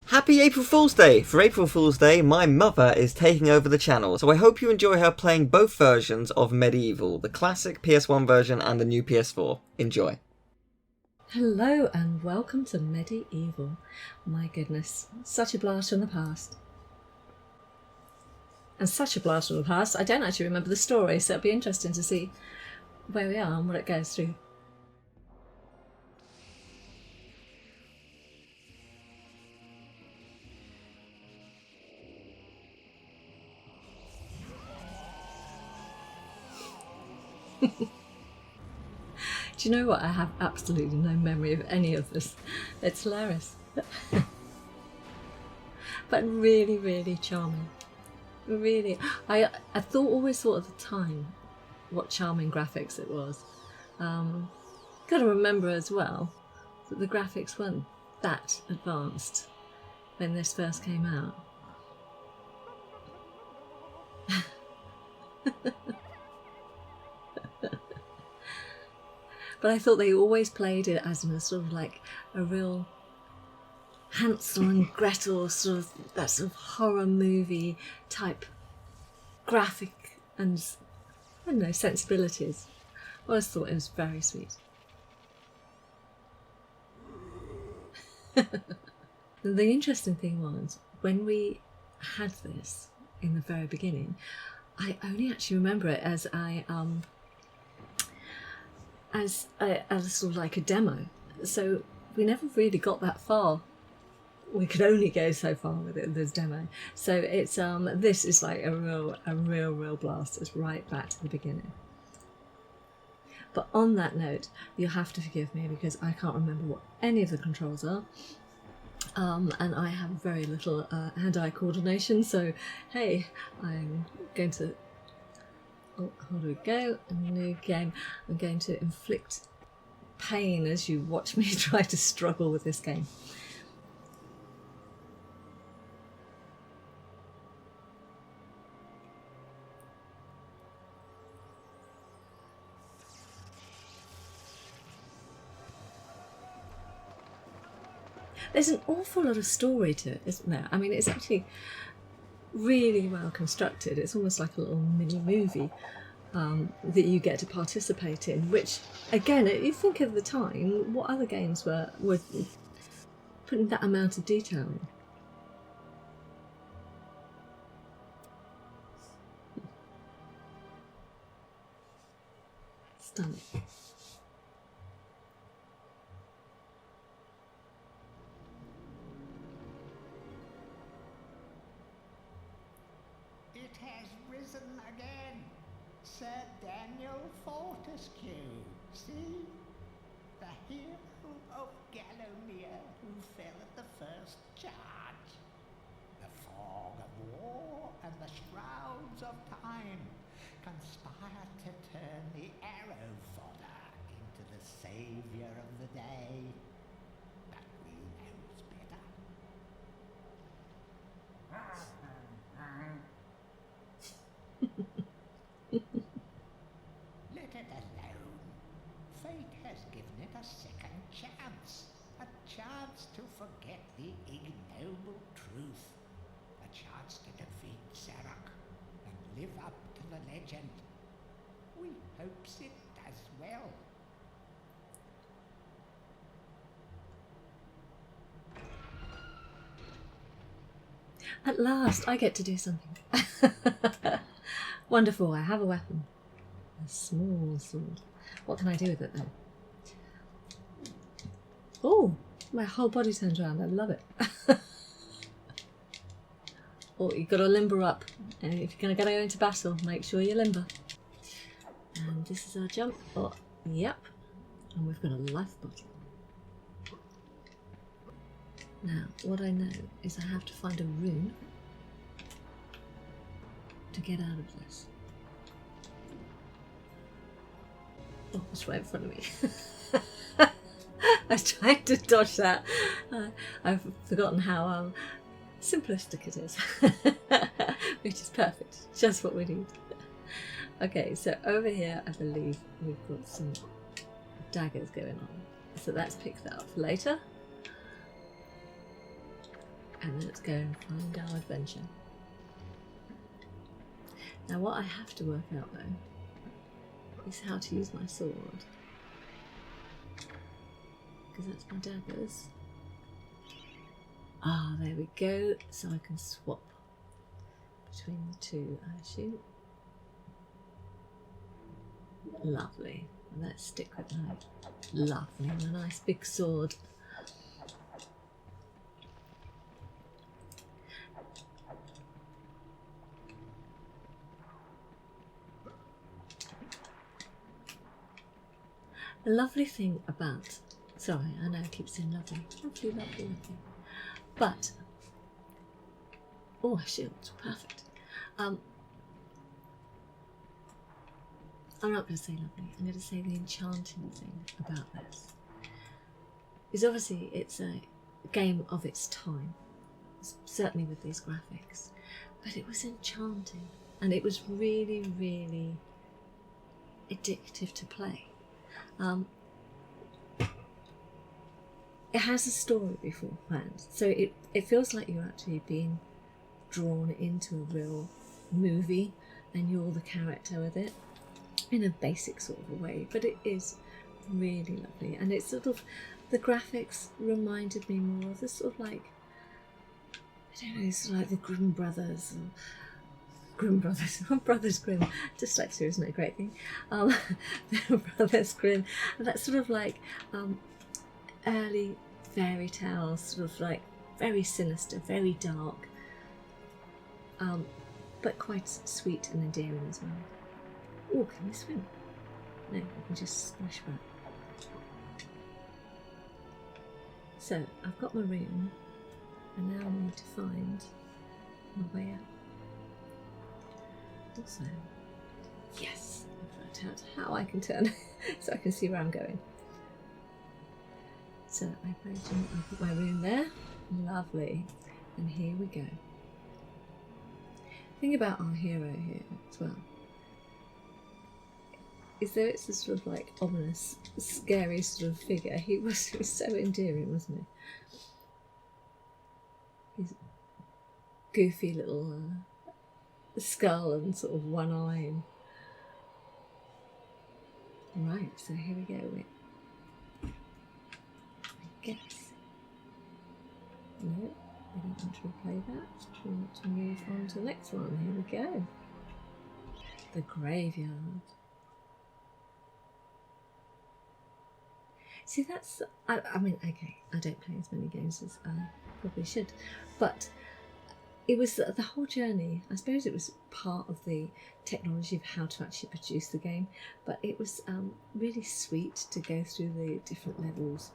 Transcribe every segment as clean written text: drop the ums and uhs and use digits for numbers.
Happy April Fool's Day! For April Fool's Day, my mother is taking over the channel, so I hope you enjoy her playing both versions of MediEvil, the classic PS1 version and the new PS4. Enjoy. Hello and welcome to MediEvil. My goodness, such a blast from the past. And such a blast from the past, I don't actually remember the story, so it'll be interesting to see where we are and what it goes through. Do you know what? I have absolutely no memory of any of this. It's hilarious. But really, really charming. Really. I always thought at the time what charming graphics it was. Got to remember as well that the graphics weren't that advanced when this first came out. But I thought they always played it as a sort of like a real Hansel and Gretel sort of that sort of horror movie type graphic and I don't know sensibilities. I always thought it was very sweet. The interesting thing was when we had this in the very beginning, I only actually remember it as as sort of like a demo, so we never really got that far. We could only go so far with it, this demo. So it's this is like a real blast. It's right back to the beginning. But on that note, you'll have to forgive me because I can't remember what any of the controls are, and I have very little hand-eye coordination. So hey, I'm going to. Oh, how do we go? A new game. I'm going to inflict pain as you watch me try to struggle with this game. There's an awful lot of story to it, isn't there? I mean, it's actually really well constructed. It's almost like a little mini movie that you get to participate in, which again, you think of the time, what other games were putting that amount of detail in? Stunning. It has risen again, Sir Daniel Fortescue. See? The hero of Gallowmere who fell at the first charge. The fog of war and the shrouds of time conspire to turn the arrow fodder into the saviour of the day. But we knows better. Let it alone. Fate has given it a second chance. A chance to forget the ignoble truth. A chance to defeat Zarok and live up to the legend. We hopes it does well. At last, I get to do something. Wonderful, I have a weapon. A small sword. What can I do with it though? Oh, my whole body turns around. I love it. Oh, you've got to limber up. And if you're going to go into battle, make sure you limber. And this is our jump. Oh, yep. And we've got a life bottle. Now, what I know is I have to find a rune to get out of this. Oh, it's right in front of me. I was trying to dodge that. I've forgotten how simplistic it is, which is perfect. Just what we need. Okay, so over here I believe we've got some daggers going on. So let's pick that up for later. And let's go and find our adventure. Now what I have to work out though is how to use my sword. Because that's my daggers. Ah, there we go. So I can swap between the two, I assume. Lovely. Let's stick with that. Lovely. And a nice big sword. The lovely thing about, sorry, I know I keep saying lovely, lovely, lovely, lovely, but, oh, shield, perfect. I'm not going to say lovely, I'm going to say the enchanting thing about this is obviously it's a game of its time, certainly with these graphics, but it was enchanting and it was really, really addictive to play. It has a story beforehand, so it feels like you're actually being drawn into a real movie and you're the character with it in a basic sort of a way, but it is really lovely. And it's sort of, the graphics reminded me more of the sort of like, I don't know, sort of like the Grimm Brothers, Brothers Grimm, dyslexia isn't a great thing, Brothers Grimm, that sort of like early fairy tales, sort of like very sinister, very dark, but quite sweet and endearing as well. Oh, can you swim? No, I can just splash back. So I've got my rune, and now I need to find my way out. Also, yes, I've worked out how I can turn so I can see where I'm going. So I put my rune there, lovely, and here we go. The thing about our hero here as well is that it's a sort of like ominous, scary sort of figure. He was so endearing, wasn't he? His goofy little skull and sort of one eye. Right, so here we go. I guess. No, I don't want to replay that. We want to move on to the next one. Here we go. The graveyard. See, that's, I mean, okay, I don't play as many games as I probably should, but it was the whole journey. I suppose it was part of the technology of how to actually produce the game, but it was really sweet to go through the different levels.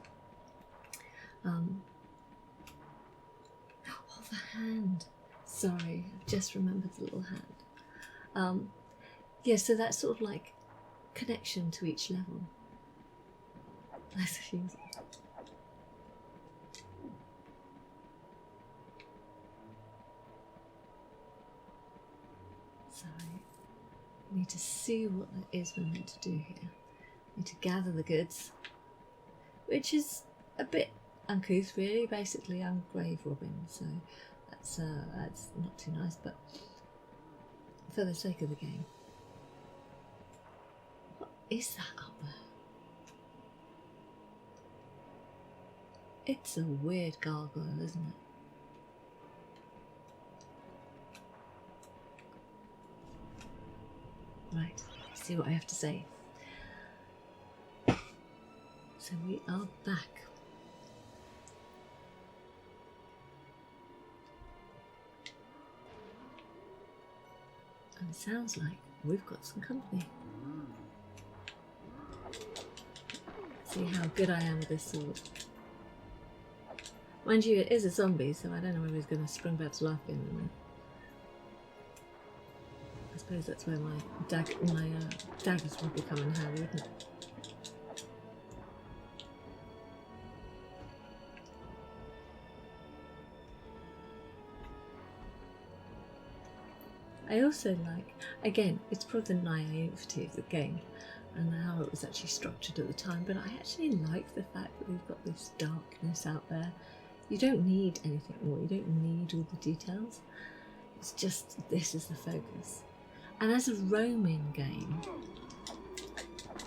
Oh, the hand. Sorry, I've just remembered the little hand. Yeah, so that sort of like connection to each level. Sorry. I need to see what it is we're meant to do here. I need to gather the goods, which is a bit uncouth, really. Basically, I'm grave robbing, so that's not too nice. But for the sake of the game, what is that up there? It's a weird gargoyle, isn't it? Right, let's see what I have to say. So we are back. And it sounds like we've got some company. Let's see how good I am with this sword. Mind you, it is a zombie, so I don't know whether he's going to spring back to life in a minute. I suppose that's where my daggers would become in handy, wouldn't it? I also like, again, it's probably the naivety of the game and how it was actually structured at the time, but I actually like the fact that we've got this darkness out there. You don't need anything more. You don't need all the details. It's just this is the focus. And as a roaming game,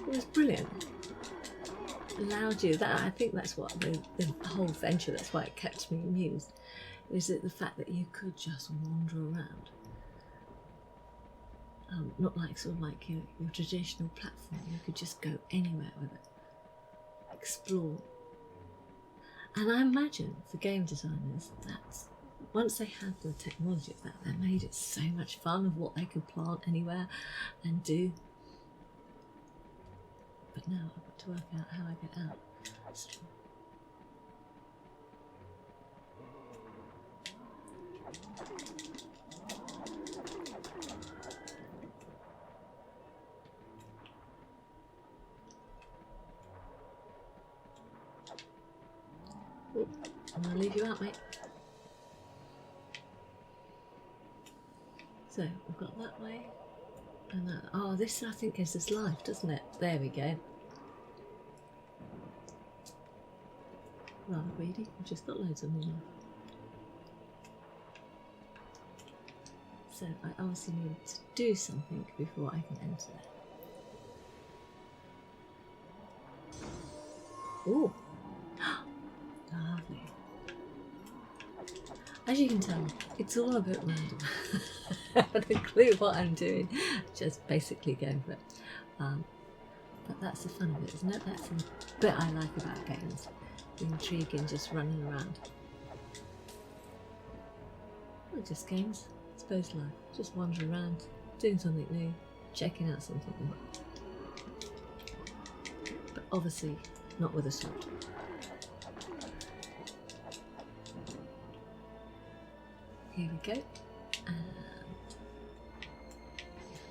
it was brilliant. Allowed you that. I think that's what the whole venture. That's why it kept me amused. Is it the fact that you could just wander around, not like sort of like your traditional platform. You could just go anywhere with it, explore. And I imagine for game designers, that's once they had the technology of that, they made it so much fun of what they could plant anywhere and do. But now I've got to work out how I get out. So, I'm going to leave you out, mate. So we've got that way and that. Oh, this I think gives us life, doesn't it? There we go. Rather greedy. I've just got loads of more. So I obviously need to do something before I can enter it. Ooh. Lovely. As you can tell, it's all a bit random. I haven't a clue what I'm doing. Just basically going for it. But that's the fun of it, isn't it? That's the bit I like about games. The intrigue in just running around. Not just games, I suppose life. Just wandering around, doing something new, checking out something new. But obviously not with a sword. Here we go, and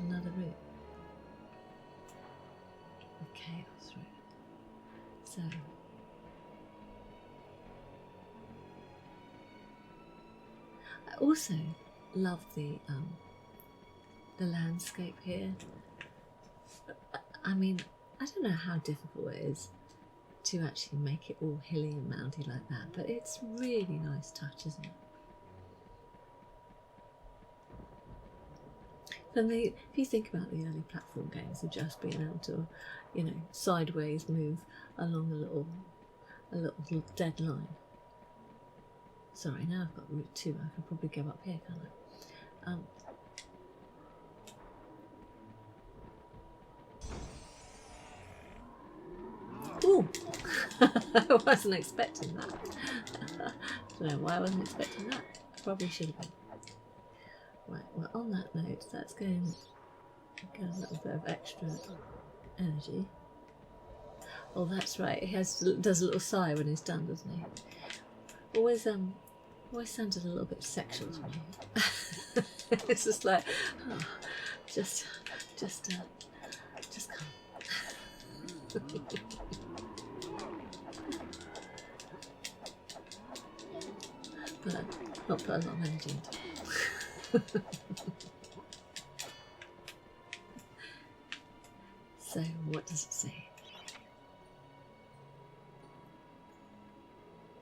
another route. The chaos route. So I also love the landscape here. I mean, I don't know how difficult it is to actually make it all hilly and mounty like that, but it's really nice touch, isn't it? And if you think about the early platform games of just being able to, you know, sideways move along a little dead line. Sorry, now I've got route 2. I could probably go up here, can't I? Ooh! I wasn't expecting that. I don't know why I wasn't expecting that. I probably should have been. Right, well, on that note, that's going to get a little bit of extra energy. Oh, that's right. He does a little sigh when he's done, doesn't he? Always sounded a little bit sexual to me. It's just like, oh, just come. But not put a lot of energy into it. So, what does it say?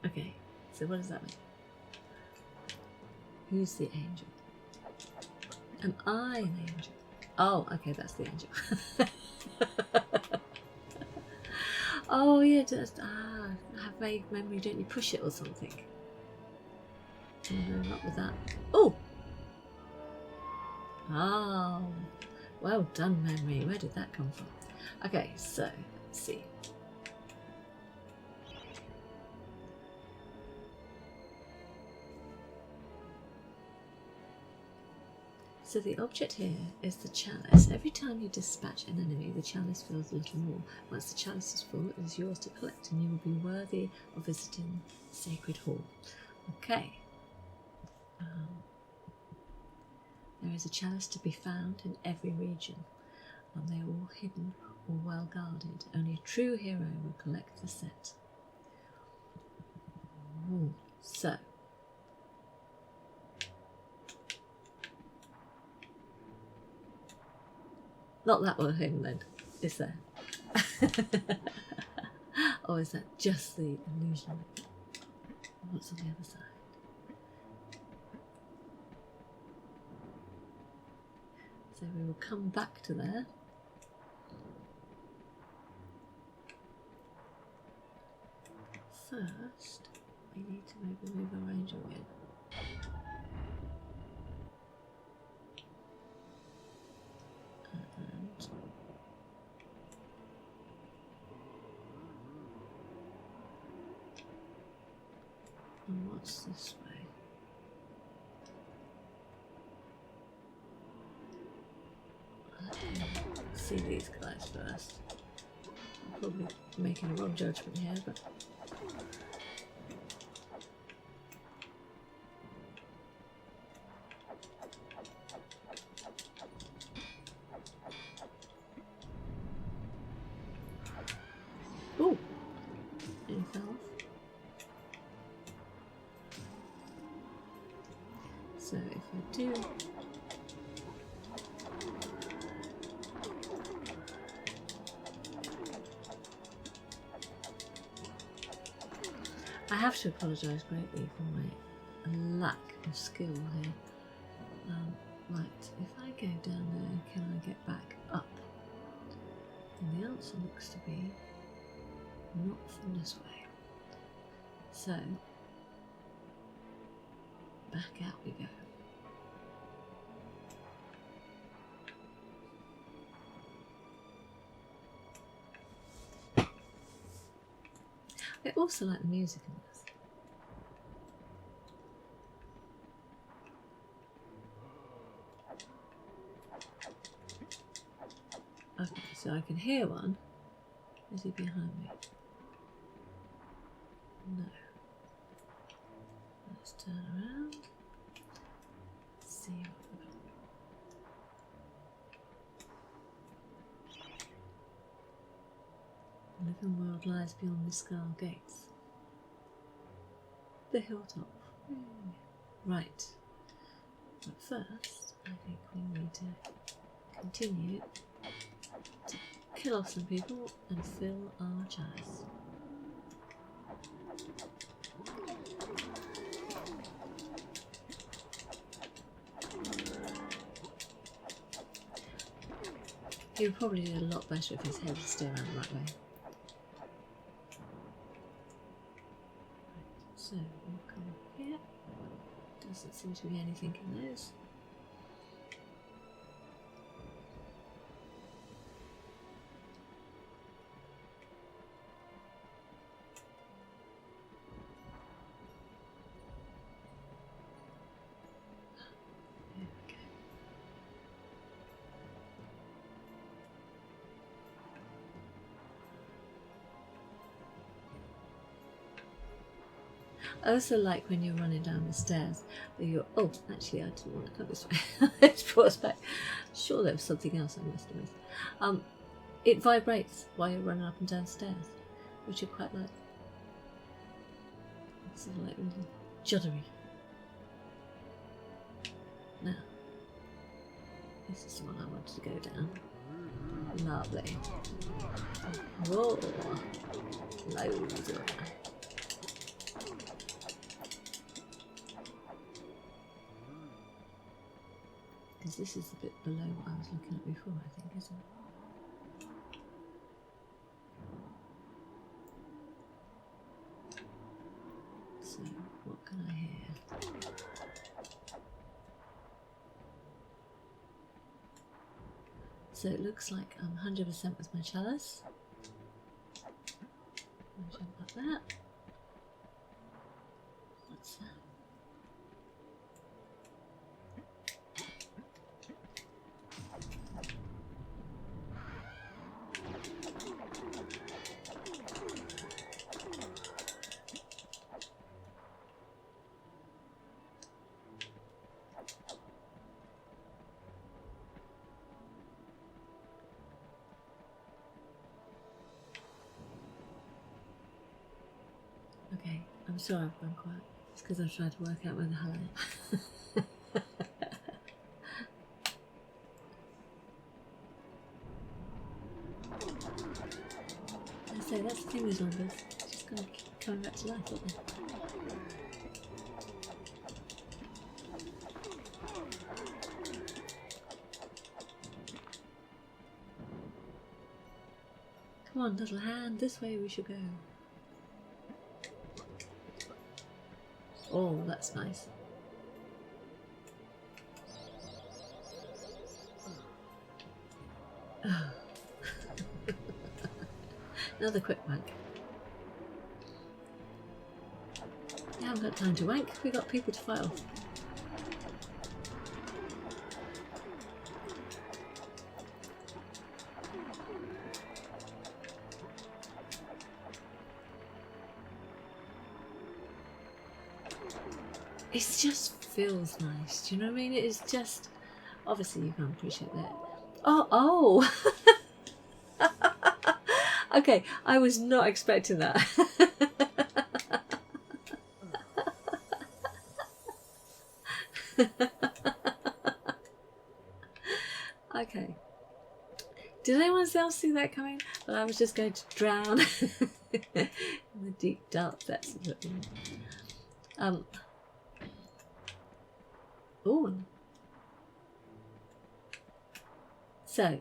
Okay, so what does that mean? Who's the angel? Am I the angel? Oh, okay, that's the angel. Oh, yeah, just, have vague memory, don't you push it or something? Oh, no, not with that. Oh! Oh, well done, memory. Where did that come from? Okay, so let's see. So the object here is the chalice. Every time you dispatch an enemy, the chalice fills a little more. Once the chalice is full, it is yours to collect, and you will be worthy of visiting the sacred hall. Okay. There is a chalice to be found in every region, and they are all hidden or well guarded. Only a true hero will collect the set. Ooh. So, not that one hidden then, is there? Or is that just the illusion? What's on the other side? So we will come back to there. First, we need to maybe move our angel in. And what's this way? Let's see these guys first. I'm probably making a wrong judgment here, but oh, it fell off. So if I do I have to apologise greatly for my lack of skill here. Right, if I go down there, can I get back up? And the answer looks to be not from this way. So, back out we go. I also like the music in this. Okay, so I can hear one. Is he behind me? No. Let's turn around. See what we've got. The living world lies beyond the Scar gates. The hilltop. Right. But first, I think we need to continue to kill off some people and fill our chalice. He would probably do a lot better if his head was still around the right way. So we'll come up here. Doesn't seem to be anything in those. There we go. I also like when you're running down the stairs that you're, oh, actually I didn't want to come this way. It's brought us back. Sure, there was something else I must have missed. It vibrates while you're running up and down stairs, which I quite like. It's sort of like really juddery. Now, this is the one I wanted to go down. Lovely. Whoa. Loads of that. Because this is a bit below what I was looking at before, I think, isn't it? So, what can I hear? So it looks like I'm 100% with my chalice. I'll jump like that. What's that? Okay, I'm sorry I've gone quiet. It's because I've tried to work out where the hell I am. I say, that's the thing with zombies. It's just going to keep coming back to life, isn't it? Come on, little hand, this way we should go. Oh, that's nice. Oh. Another quick wank. I haven't got time to wank, we've got people to fight off. It just feels nice, do you know what I mean? It's just, obviously you can't appreciate that. Oh! Okay, I was not expecting that. Okay. Did anyone else see that coming? Well, I was just going to drown in the deep dark depths of it. Oh. So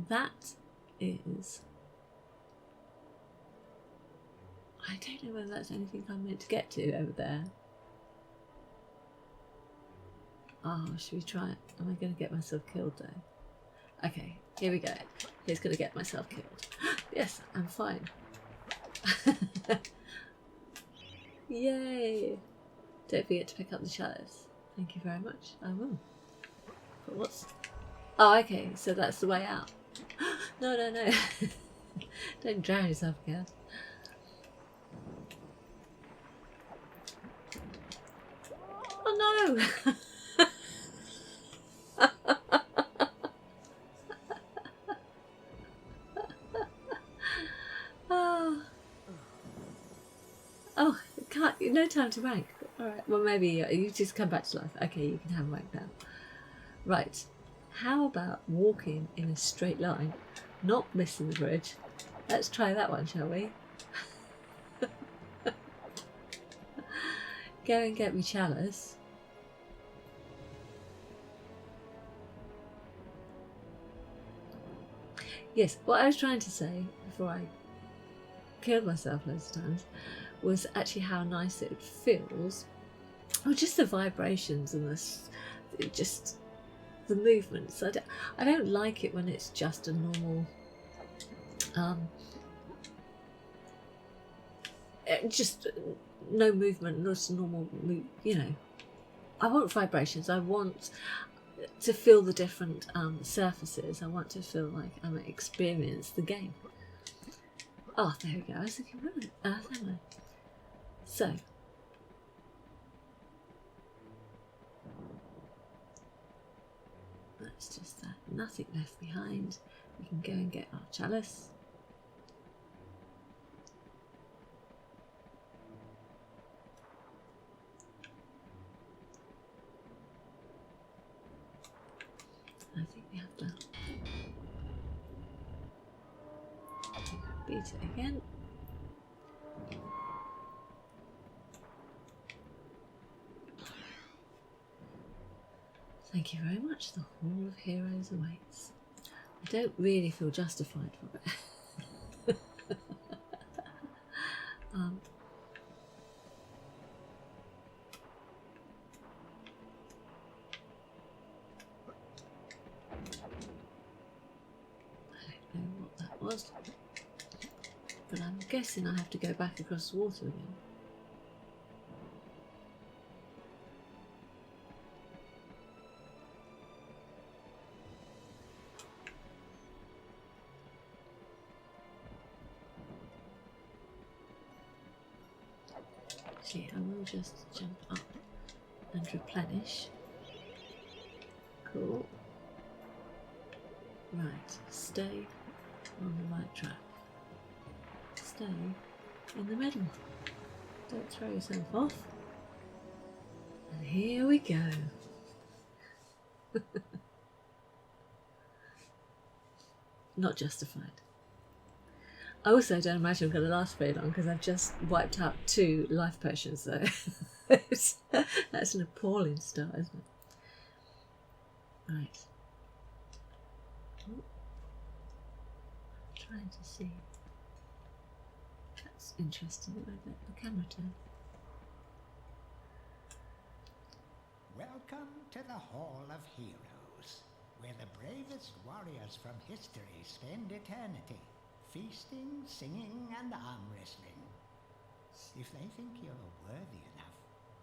that is, I don't know whether that's anything I'm meant to get to over there. Oh, should we try it? Am I going to get myself killed though? Okay, here we go. Here's going to get myself killed. Yes, I'm fine. Yay! Don't forget to pick up the chalice. Thank you very much. I will. But what's... Oh, okay, so that's the way out. No, no, no. Don't drown yourself again. Oh no! Oh, can't, no time to wank. Alright, well maybe you just come back to life. Okay, you can have a wank now. Right, how about walking in a straight line, not missing the bridge? Let's try that one, shall we? Go and get me chalice. Yes, what I was trying to say before I killed myself loads of times was actually how nice it feels, or just the vibrations and just the movements. I don't like it when it's just a normal, just no movement, not normal, you know. I want vibrations. I want to feel the different surfaces. I want to feel like I'm experience the game. Oh, there we go. I was thinking, where on earth am I? So, that's just that. Nothing left behind. We can go and get our chalice. I think we have to beat it again. Thank you very much. The Hall of Heroes awaits. I don't really feel justified for it. I don't know what that was, but I'm guessing I have to go back across the water again. See, I will just jump up and replenish. Cool. Right, stay on the right track. Stay in the middle. Don't throw yourself off. And here we go. Not justified. I also don't imagine I'm going to last very long because I've just wiped out 2 life potions, so that's an appalling start, isn't it? Right. trying to see. That's interesting. Where the camera turn. Welcome to the Hall of Heroes, where the bravest warriors from history spend eternity, feasting, singing, and arm wrestling. If they think you're worthy enough,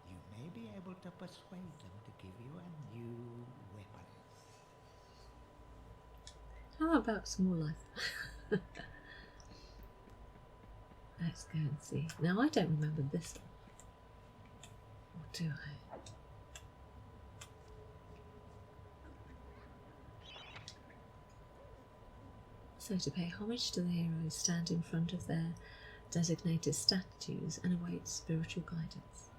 you may be able to persuade them to give you a new weapon. How about some more life? Let's go and see. Now I don't remember this one. Or do I? So to pay homage to the heroes, stand in front of their designated statues and await spiritual guidance.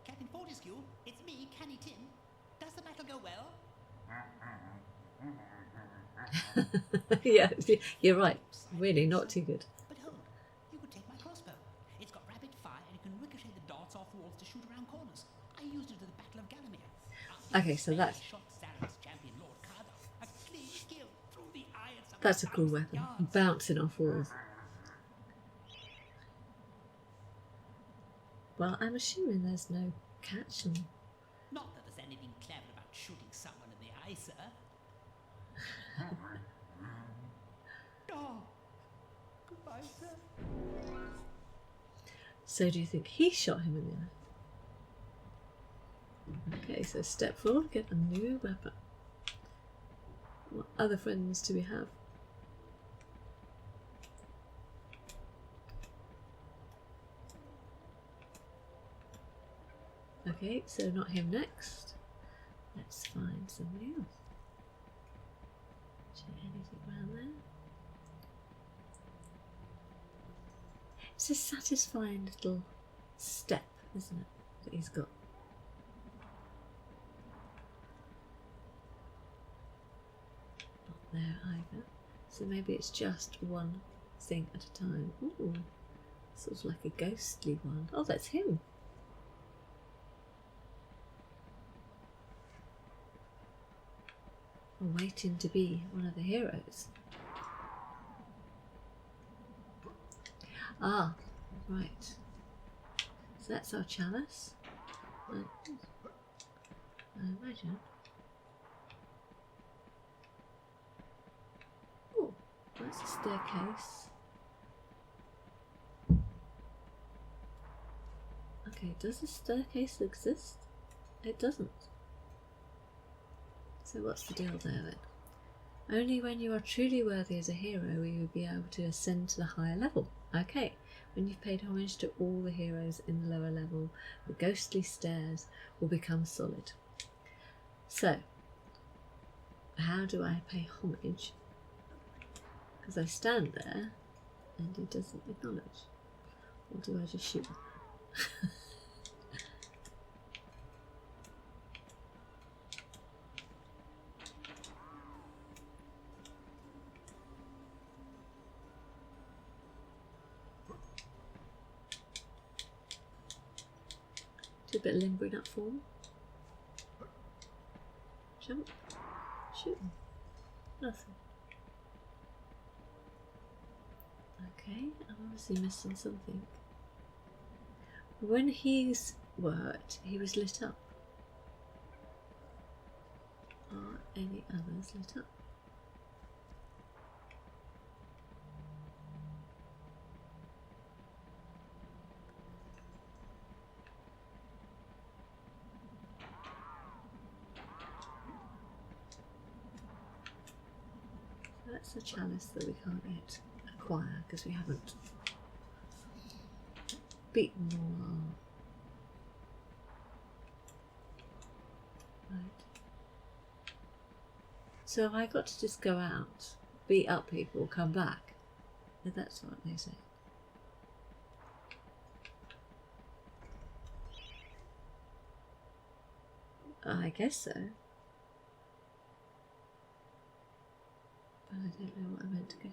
Captain Fortescue, it's me, Canny Tim. Does the battle go well? Yeah, you're right. Really not too good. But hold, you could take my crossbow. It's got rapid fire and it can ricochet the darts off walls to shoot around corners. I used it at the Battle of Galamir. Okay, so that's Shot Zaren's champion Lord Cardo. A clean kill through the eye of some a cool weapon. yards. Bouncing off walls. Well, I'm assuming there's no catch on. Not that there's anything clever about shooting someone in the eye, sir. Oh, goodbye, sir. So do you think he shot him in the eye? Okay, so step forward, get a new weapon. What other friends do we have? Okay, so not him next. Let's find somebody else. Is there anything around there? It's a satisfying little step, isn't it, that he's got? Not there either. So maybe it's just one thing at a time. Ooh, sort of like a ghostly one. Oh, that's him. Waiting to be one of the heroes. Ah, right. So that's our chalice. I imagine. Oh, that's a staircase. Okay, does the staircase exist? It doesn't. So what's the deal there then? Only when you are truly worthy as a hero will you be able to ascend to the higher level. Okay, when you've paid homage to all the heroes in the lower level, the ghostly stairs will become solid. So, how do I pay homage? Because I stand there and he doesn't acknowledge. Or do I just shoot him? Do a bit of limbering up form. Jump. Shoot him. Nothing. Okay, I'm obviously missing something. When he's worked, he was lit up. Are any others lit up? That's the chalice that we can't yet acquire because we haven't beaten all our... Right. So have I got to just go out, beat up people, come back? If that's what they say. I guess so. But I don't know what I meant to go.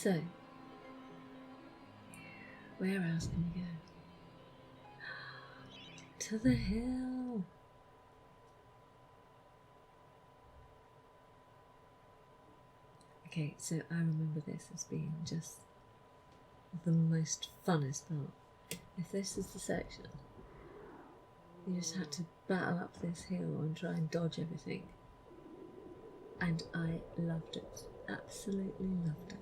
So, where else can we go? To the hill. Okay, so I remember this as being just the most funnest part. If this is the section, you just had to battle up this hill and try and dodge everything. And I loved it. Absolutely loved it.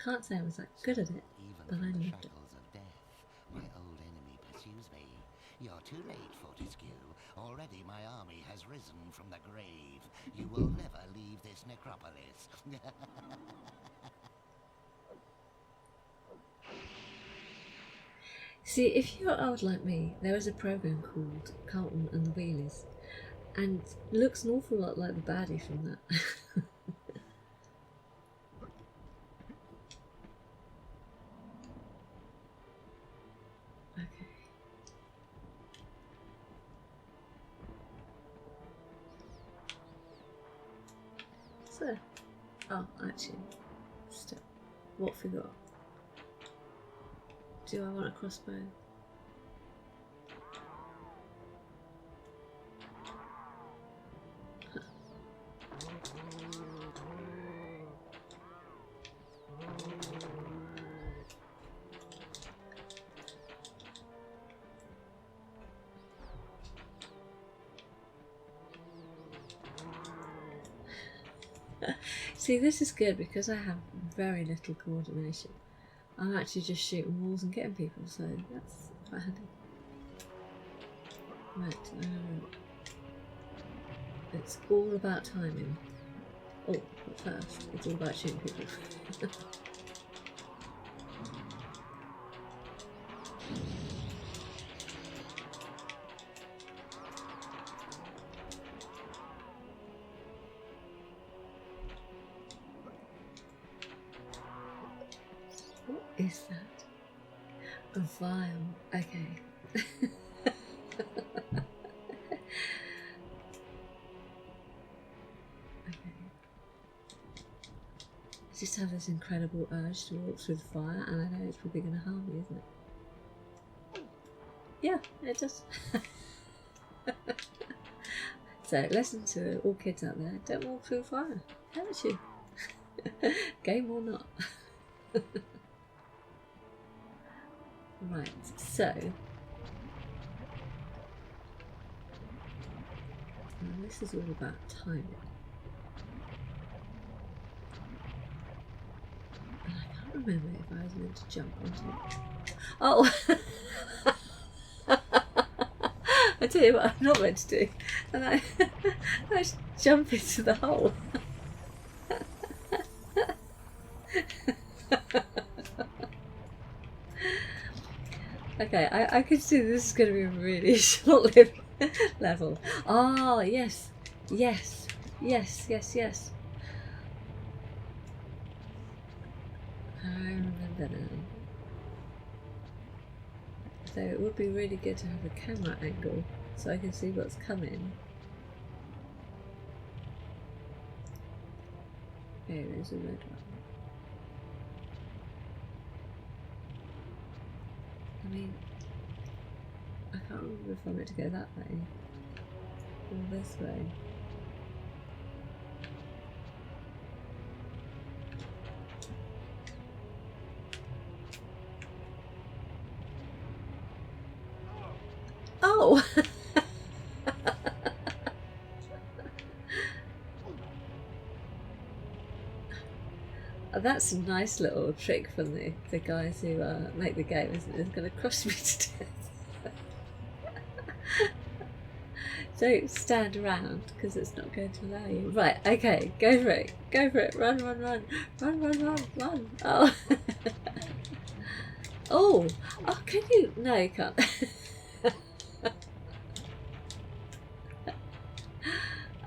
Can't say I was that good at it, but I loved it. Of death, my old enemy pursues me. You're too late, Fortescue. Already my army has risen from the grave. You will never leave this necropolis. See, if you're old like me, there was a program called Carlton and the Wheelies, and looks an awful lot like the baddie from that. Okay. So, oh, actually, still, what have we got? Do I want a crossbow? See, this is good because I have very little coordination. I'm actually just shooting walls and getting people, so that's quite handy. Right, it's all about timing. Oh, but first, it's all about shooting people. What is that? A vial. Okay. I just have this incredible urge to walk through the fire, and I know it's probably going to harm me, isn't it? Yeah, it does. So, lesson to all kids out there: don't walk through fire. Haven't you? Game or not. Right, so now this is all about timing. And I can't remember if I was meant to jump onto it. Oh! I tell you what I'm not meant to do. And I just jump into the hole. Okay, I can see this is going to be a really short-lived level. Oh, yes. Yes. Yes, yes, yes. I remember now. So it would be really good to have a camera angle so I can see what's coming. Okay, there's a red one. I mean, I can't remember if I'm meant to go that way or this way. Oh! That's a nice little trick from the guys who make the game, isn't it? It's going to crush me to death. Don't stand around because it's not going to allow you. Right, okay, go for it. Go for it. Run, run, run. Run, run, run, run. Oh. Oh, can you? No, you can't.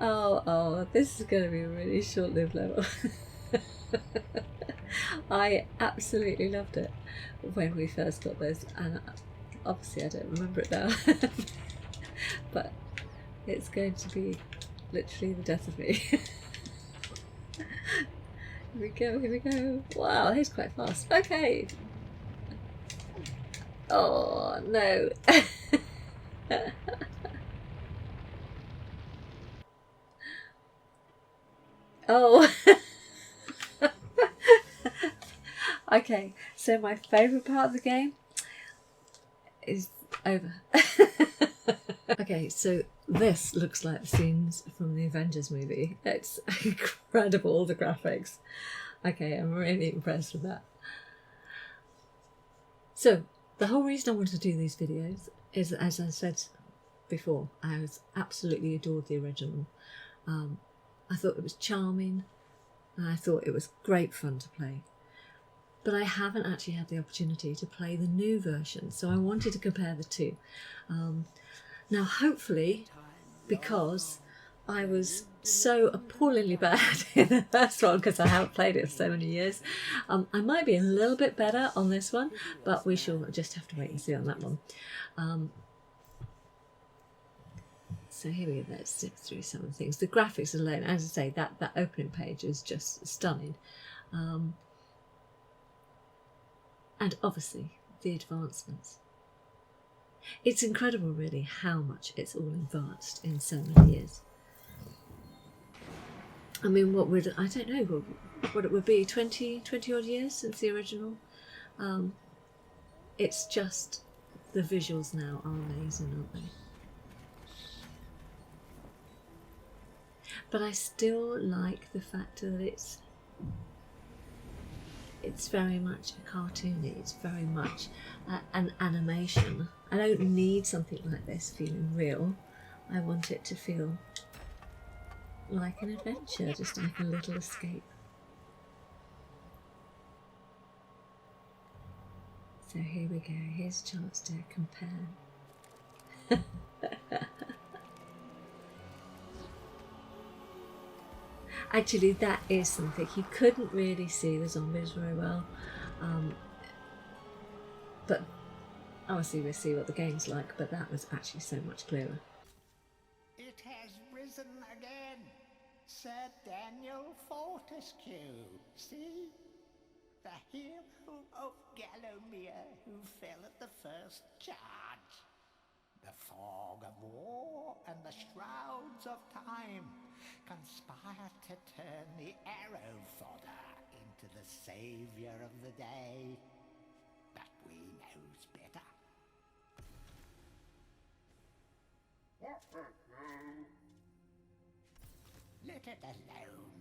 Oh, this is going to be a really short-lived level. I absolutely loved it when we first got this, and obviously I don't remember it now. But it's going to be literally the death of me. Here we go, here we go. Wow, he's quite fast. Okay. Oh, no. Oh. Okay, so my favourite part of the game is over. Okay, so this looks like the scenes from the Avengers movie. It's incredible, the graphics. Okay, I'm really impressed with that. So, the whole reason I wanted to do these videos is, as I said before, I was absolutely adored the original. I thought it was charming, and I thought it was great fun to play. But I haven't actually had the opportunity to play the new version, so I wanted to compare the two. Now, hopefully, because I was so appallingly bad in the first one, because I haven't played it for so many years, I might be a little bit better on this one, but we shall just have to wait and see on that one. So here we go, let's zip through some of the things. The graphics alone, as I say, that opening page is just stunning. And obviously, the advancements. It's incredible, really, how much it's all advanced in so many years. I mean, I don't know, what it would be, 20 odd years since the original? It's just, the visuals now are amazing, aren't they? But I still like the fact that it's very much a cartoony, it's very much an animation. I don't need something like this feeling real. I want it to feel like an adventure, just like a little escape. So here we go, here's a chance to compare. Actually, that is something. You couldn't really see the zombies very well. But obviously we'll see what the game's like, but that was actually so much clearer. It has risen again, Sir Daniel Fortescue. See? The hero of Galomia who fell at the first charge. The fog of war and the shrouds of time conspire to turn the arrow fodder into the saviour of the day. But we knows better. Let it alone.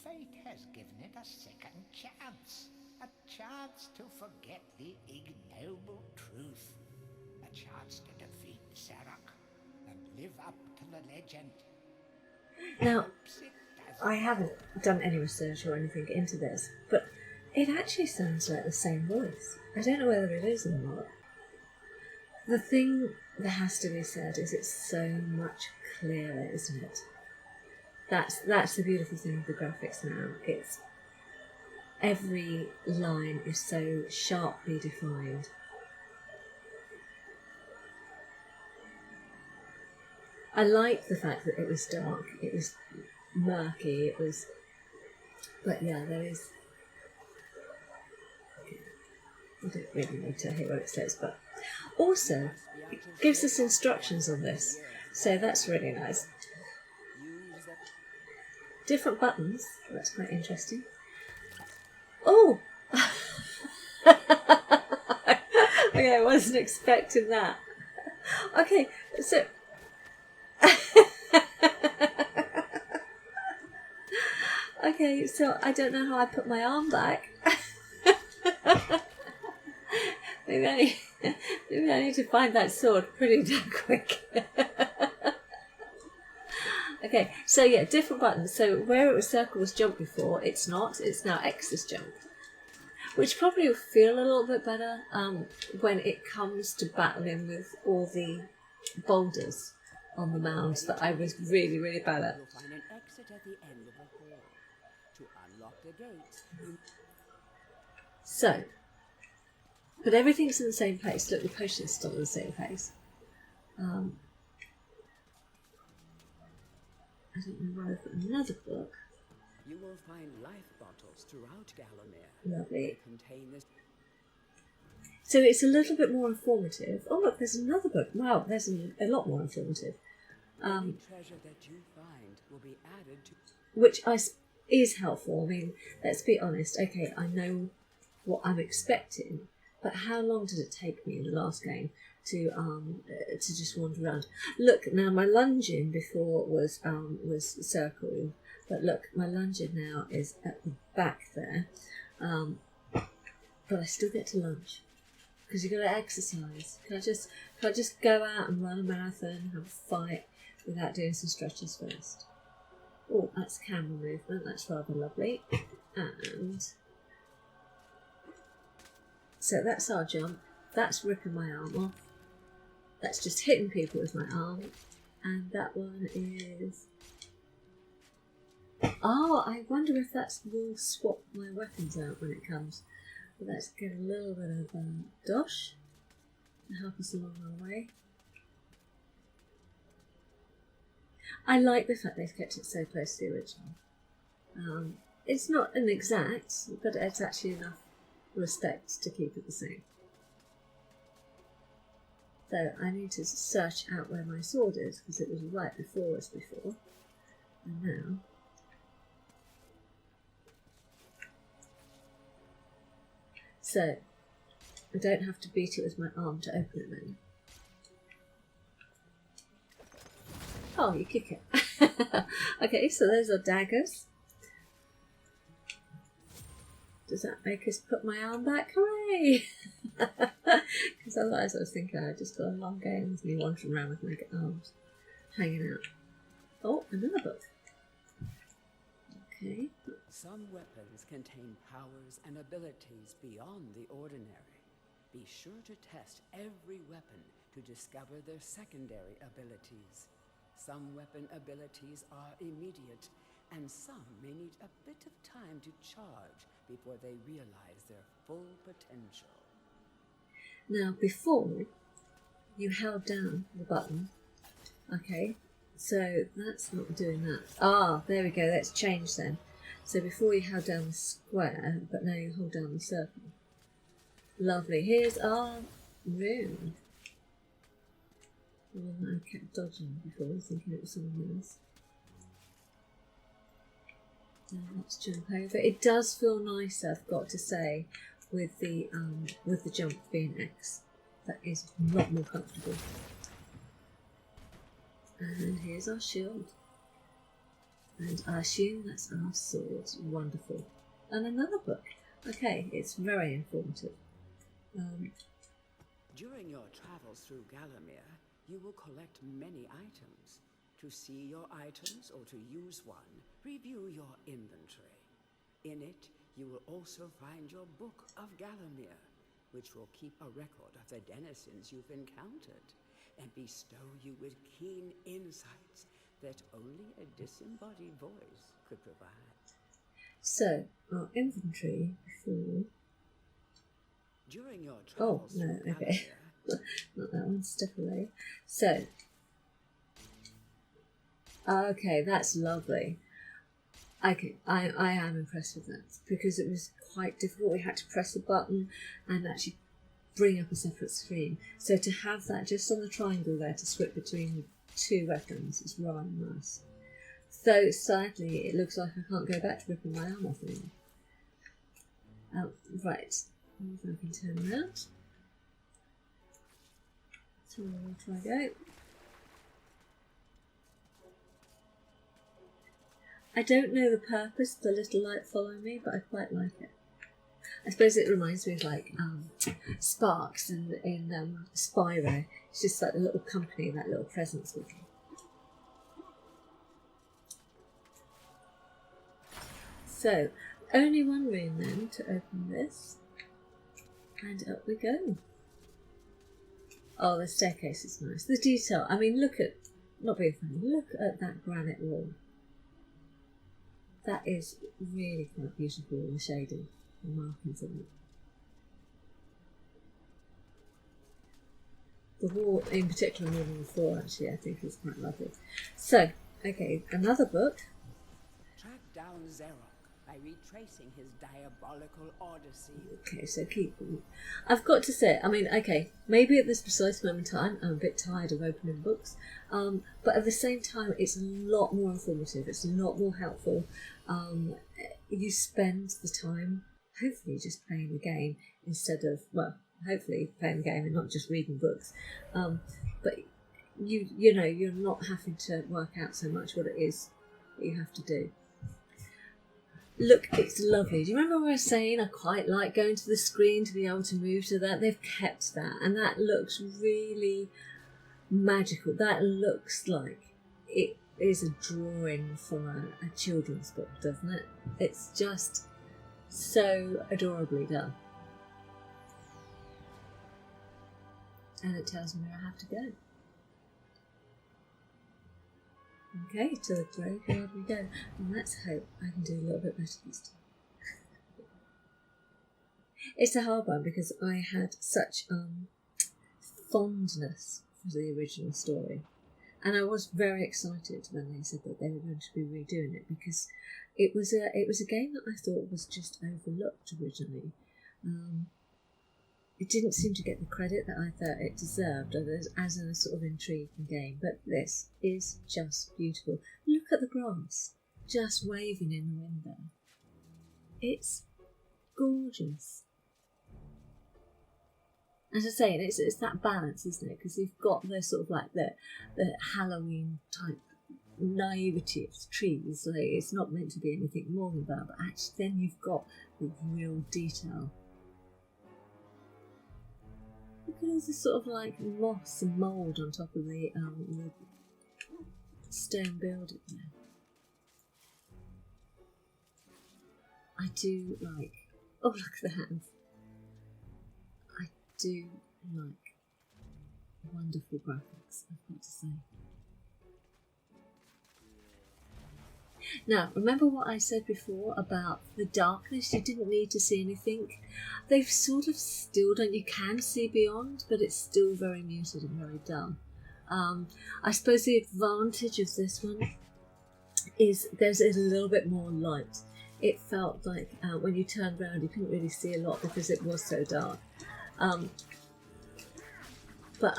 Fate has given it a second chance. A chance to forget the ignoble truth. A chance to defeat Sarek and live up to the legend. Now, I haven't done any research or anything into this, but it actually sounds like the same voice. I don't know whether it is or not. The thing that has to be said is it's so much clearer, isn't it? That's the beautiful thing with the graphics now. It's every line is so sharply defined. I like the fact that it was dark, it was murky, but yeah, there is, I don't really need to hear what it says, but also, it gives us instructions on this, so that's really nice. Different buttons, that's quite interesting. Oh! Okay, I wasn't expecting that. Okay, so okay, so I don't know how I put my arm back. maybe I need to find that sword pretty damn quick. Okay, so yeah, different buttons. So where it was circle was jump before, it's not. It's now X is jump. Which probably will feel a little bit better when it comes to battling with all the boulders on the mounds that I was really, really bad at. You'll find an exit at the end of the hall. To unlock the gates. So, but everything's in the same place. Look, the potion's still in the same place. I don't know why I've got another book. You will find life bottles throughout Galamir. Lovely. They contain this. So it's a little bit more informative. Oh look, there's another book. Wow, there's a lot more informative. Any treasure that you find will be added to. Which is helpful. I mean, let's be honest. Okay, I know what I'm expecting, but how long did it take me in the last game to just wander around? Look, now my lunging before was circle, but look, my lunging now is at the back there, but I still get to lunge because you've got to exercise. Can I just go out and run a marathon, have a fight without doing some stretches first? Oh, that's camera movement. That's rather lovely. And so that's our jump. That's ripping my arm off. That's just hitting people with my arm. And that one is... Oh, I wonder if that's will swap my weapons out when it comes. But let's get a little bit of dosh to help us along our way. I like the fact they've kept it so close to the original. It's not an exact, but it's actually enough respect to keep it the same. So I need to search out where my sword is because it was right before us before. And now... So, I don't have to beat it with my arm to open it then. Oh, you kick it. Okay, so those are daggers. Does that make us put my arm back? Hooray! Because otherwise I was thinking I just got a long game with me wandering around with my arms hanging out. Oh, another book. Okay. Some weapons contain powers and abilities beyond the ordinary. Be sure to test every weapon to discover their secondary abilities. Some weapon abilities are immediate, and some may need a bit of time to charge before they realize their full potential. Now, before, you held down the button. Okay, so that's not doing that. Ah, there we go, let's change then. So before you held down the square, but now you hold down the circle. Lovely, here's our room. The one that I kept dodging before, thinking it was someone else. Now let's jump over. It does feel nicer, I've got to say, with the jump being X. That is a lot more comfortable. And here's our shield. And I assume that's our sword. Wonderful. And another book. Okay, it's very informative. During your travels through Galamir, you will collect many items. To see your items or to use one, review your inventory. In it, you will also find your Book of Galamir, which will keep a record of the denizens you've encountered and bestow you with keen insights that only a disembodied voice could provide. So, our inventory before... During your Oh, travels no, through okay. Galamir, Not that one, step away. So, okay, that's lovely. Okay, I am impressed with that because it was quite difficult. We had to press the button and actually bring up a separate screen. So to have that just on the triangle there to switch between two weapons is rather nice. Though sadly it looks like I can't go back to ripping my arm off anymore. Right, if I can turn around. So we'll try go. I don't know the purpose of the little light following me, but I quite like it. I suppose it reminds me of like Sparks in Spyro. It's just like the little company, that little presence with you. So, only one room then to open this. And up we go. Oh, the staircase is nice. The detail, I mean, look at, not being funny, look at that granite wall. That is really quite beautiful, the shading and markings on it. The wall in particular more than the floor actually I think is quite lovely. So, okay, another book. track down Xerok by retracing his diabolical odyssey. Okay, so keep. I've got to say, I mean, okay, maybe at this precise moment in time, I'm a bit tired of opening books, but at the same time, it's a lot more informative. It's a lot more helpful. You spend the time, hopefully, just playing the game instead of, well, hopefully playing the game and not just reading books. But you know, you're not having to work out so much what it is that you have to do. Look, it's lovely. Do you remember when I was saying I quite like going to the screen to be able to move to that? They've kept that, and that looks really magical. That looks like it is a drawing from a children's book, doesn't it? It's just so adorably done. And it tells me where I have to go. Okay, to the graveyard we go. And let's hope I can do a little bit better this time. It's a hard one because I had such fondness for the original story. And I was very excited when they said that they were going to be redoing it, because it was a game that I thought was just overlooked originally. It didn't seem to get the credit that I thought it deserved as a sort of intriguing game, but this is just beautiful. Look at the grass just waving in the wind there. It's gorgeous. As I say, it's that balance, isn't it? Because you've got the sort of like the Halloween type naivety of the trees. Like, it's not meant to be anything more than that, but actually then you've got the real detail. Look at all this sort of like moss and mould on top of the stone building there. I do like... Oh, look at the hands. I do like wonderful graphics, I've got to say. Now, remember what I said before about the darkness? You didn't need to see anything. They've sort of still done. You can see beyond, but it's still very muted and very dull. I suppose the advantage of this one is there's a little bit more light. It felt like when you turned around, you couldn't really see a lot because it was so dark. But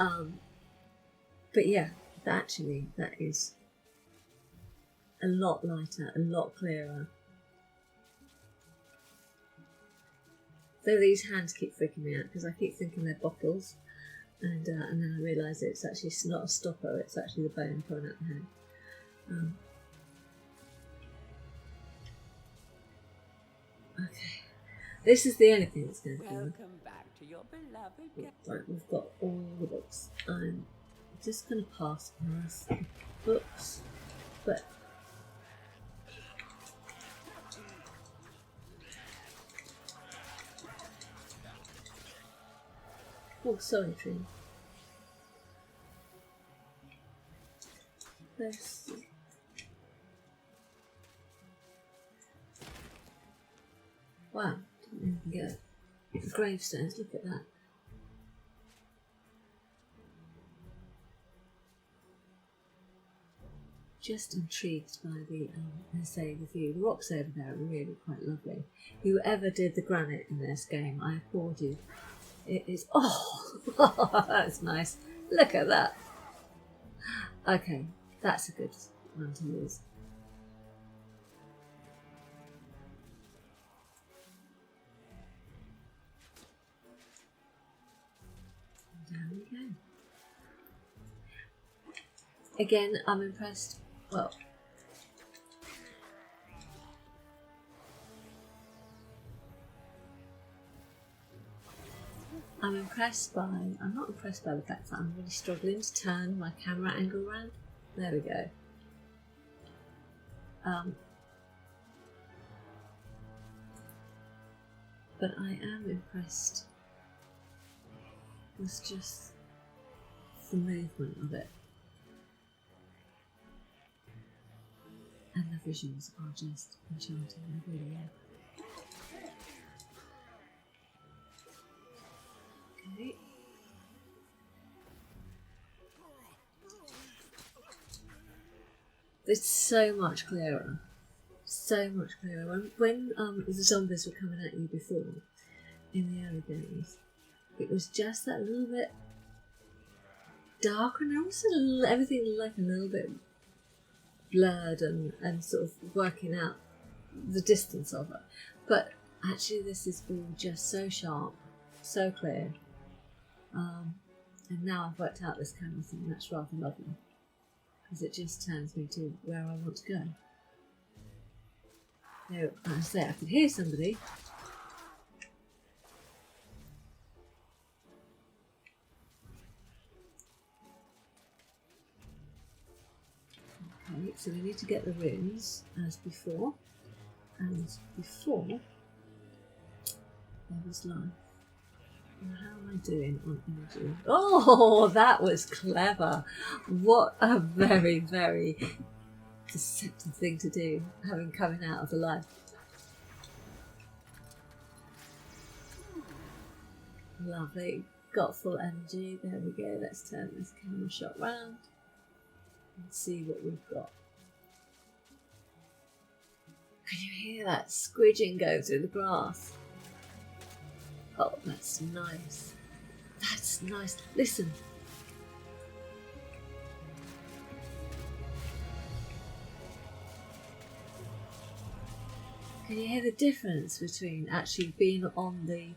yeah, actually, that is a lot lighter, a lot clearer. Though these hands keep freaking me out because I keep thinking they're bottles, and then I realise it's actually not a stopper, it's actually the bone coming out the hand. Okay, this is the only thing that's going to be. Welcome back to your beloved. Right, we've got all the books. I'm just going to pass the books, but oh, sorry, Tree. Let's see. Wow, didn't even get the gravestones. Look at that. Just intrigued by the, the view. The rocks over there are really quite lovely. Whoever did the granite in this game, I applaud you. It is, oh, that's nice. Look at that. Okay, that's a good one to use. There we go. Again, I'm impressed. Well, I'm not impressed by the fact that I'm really struggling to turn my camera angle around. There we go. But I am impressed with just the movement of it. And the visuals are just enchanting, they really are. Okay. It's so much clearer. so much clearer. When the zombies were coming at you before, in the early days, it was just that little bit darker, and also everything like a little bit blurred and sort of working out the distance of it. But actually this is all just so sharp, so clear. And now I've worked out this camera thing, that's rather lovely. Because it just turns me to where I want to go. Now, as I say, I could hear somebody. Okay, so we need to get the runes as before. And before, there was life. And how am I doing on energy? Oh, that was clever. What a very, very deceptive thing to do, having coming out of the life. Lovely. Got full energy. There we go. Let's turn this camera shot round and see what we've got. Can you hear that squidging go through the grass? Oh, that's nice. That's nice. Listen. Can you hear the difference between actually being on the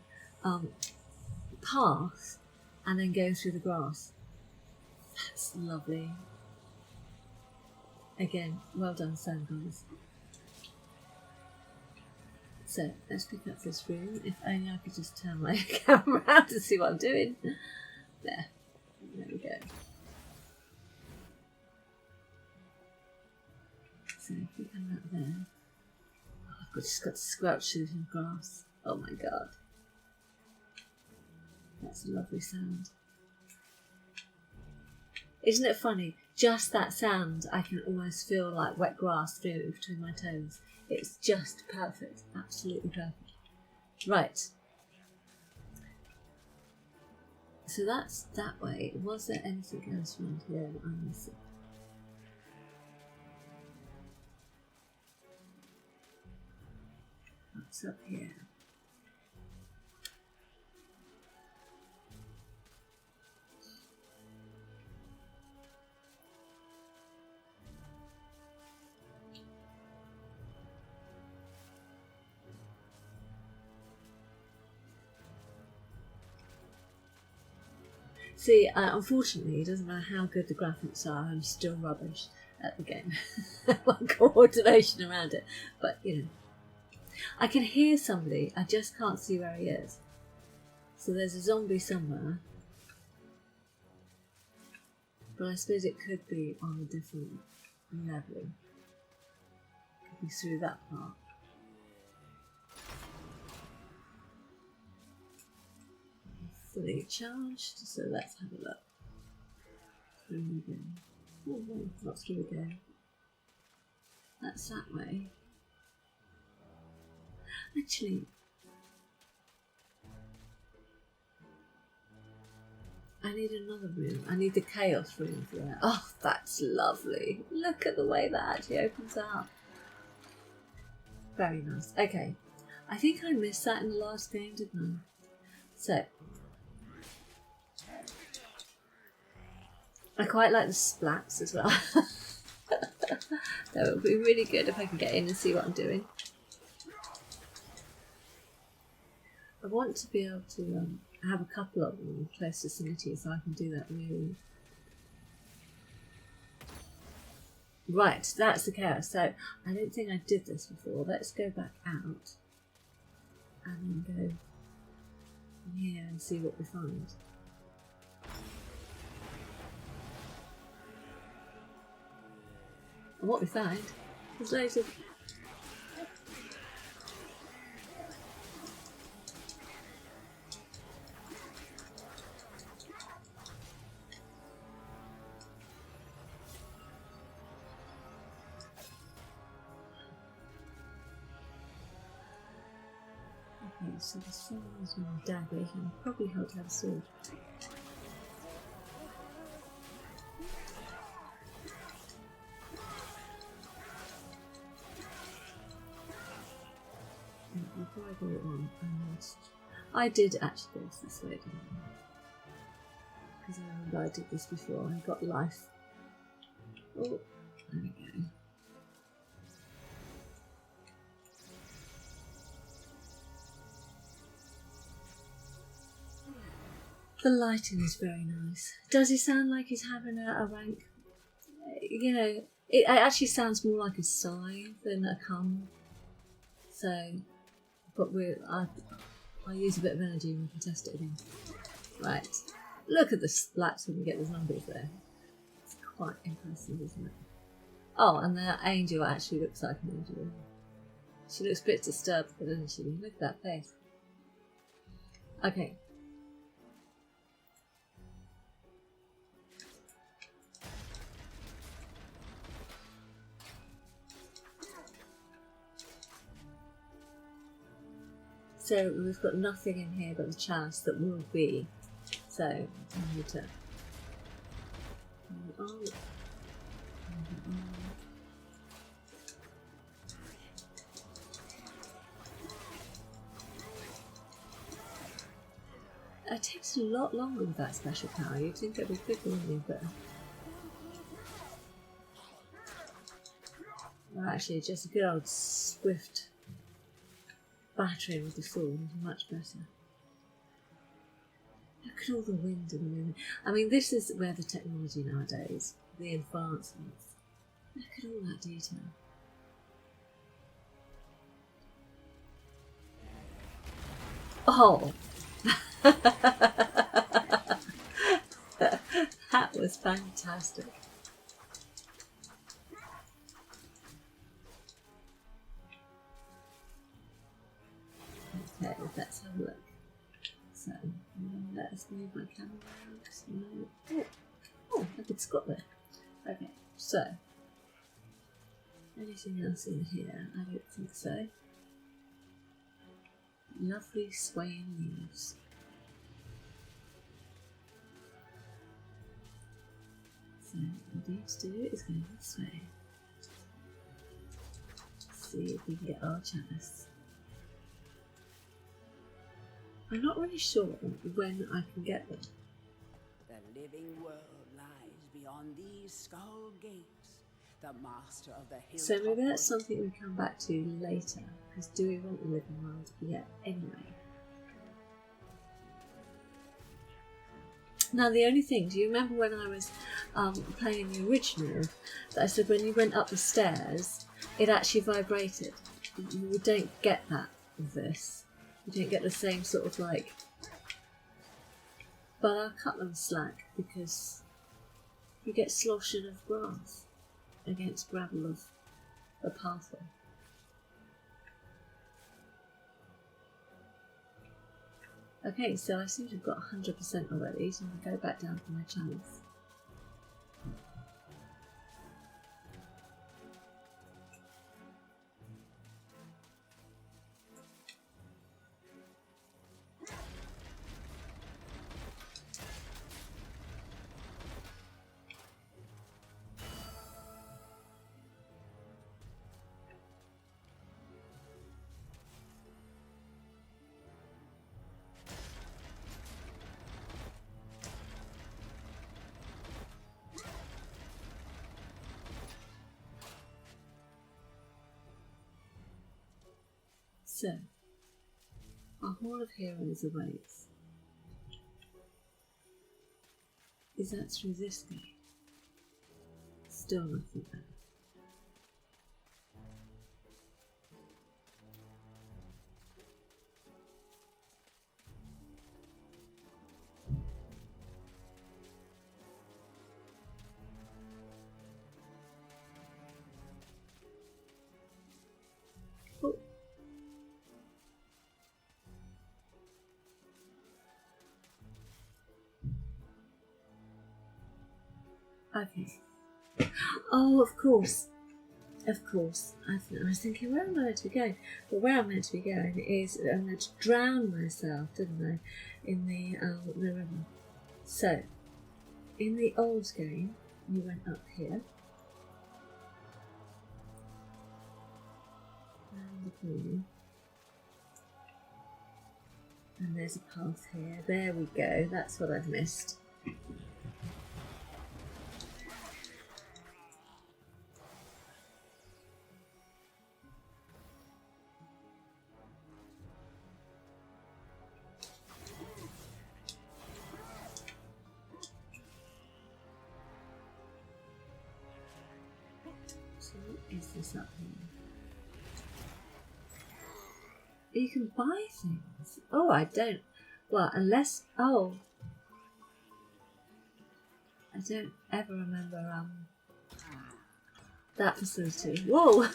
path and then going through the grass? That's lovely. Again, well done, sound guys. So let's pick up this room. If only I could just turn my camera around to see what I'm doing. There we go. So if we come out there, oh, I've just got to squelch through the grass. Oh my god, that's a lovely sound. Isn't it funny? Just that sound, I can almost feel like wet grass through between my toes. It's just perfect, absolutely perfect. Right. So that's that way. Was there anything else around here that I'm missing? What's up here? See, unfortunately, it doesn't matter how good the graphics are, I'm still rubbish at the game. My coordination around it. But, you know, I can hear somebody, I just can't see where he is. So there's a zombie somewhere. But I suppose it could be on a different level. Could be through that part. Fully charged, so let's have a look. Through we go. Oh no, not through we go. That's that way. Actually, I need another room. I need the chaos room for that. Oh, that's lovely. Look at the way that actually opens up. Very nice. Okay, I think I missed that in the last game, didn't I? So, I quite like the splats as well. That would be really good if I can get in and see what I'm doing. I want to be able to have a couple of them in close vicinity so I can do that really. Right, that's the chaos. So I don't think I did this before. Let's go back out and then go in here and see what we find. And what we find is loads of so the sword is my dagger, you can probably hold to have a sword. I go on? I did actually go this way, didn't I? Because I remember I did this before. I got life. Oh, there we go. The lighting is very nice. Does he sound like he's having a rank? You know, it actually sounds more like a sigh than a cum. So, but I'll use a bit of energy and we can test it again. Right. Look at the splats when we get the numbers there. It's quite impressive, isn't it? Oh, and the angel actually looks like an angel. She looks a bit disturbed, but doesn't she? Look at that face. Okay. So we've got nothing in here but the chalice that will be. So I need to. It takes a lot longer with that special power. You'd think it'd be quicker, wouldn't you? But well, actually, just a good old swift battering with the sword is much better. Look at all the wind in the moon. I mean, this is where the technology nowadays, the advancements. Look at all that detail. Oh! That was fantastic. Okay, let's have a look. So, let us move my camera around. Oh, I could squat there. Okay, so. Anything else in here? I don't think so. Lovely swaying leaves. So, what we need to do is go this way. See if we can get our chalice. I'm not really sure when I can get them. The living world lies beyond these skull gates. The master of the hill. So maybe that's something we come back to later. Because do we want the living world yet anyway? Now the only thing, do you remember when I was playing the original, that I said when you went up the stairs, it actually vibrated? You don't get that with this. You don't get the same sort of like... But I'll cut them slack because you get sloshing of grass against gravel of a pathway. Okay, so I seem to have got 100% already, so I'm going to go back down to my channels. So, our Hall of Heroes awaits. Is that through this gate? Still nothing there. Okay. Oh, of course. Of course. I was thinking, where am I meant to be going? But where I'm meant to be going is I'm meant to drown myself, didn't I, in the river. So, in the old game, you went up here. And the corner. And there's a path here. There we go. That's what I've missed. So what is this up here? You can buy things. Oh, I don't. Well, unless. Oh. I don't ever remember that facility. Whoa!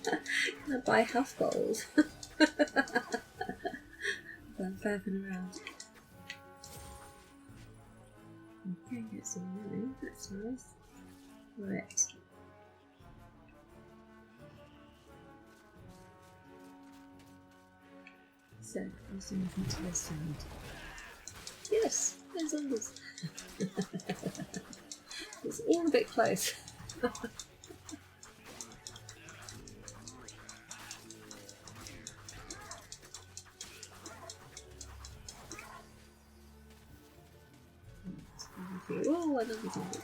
Can I buy health gold? I'm fapping around. Okay, get some money. That's nice. Right. So, is there anything to this side? Yes, there's zombies. It's all a bit close. Oh, another zombie.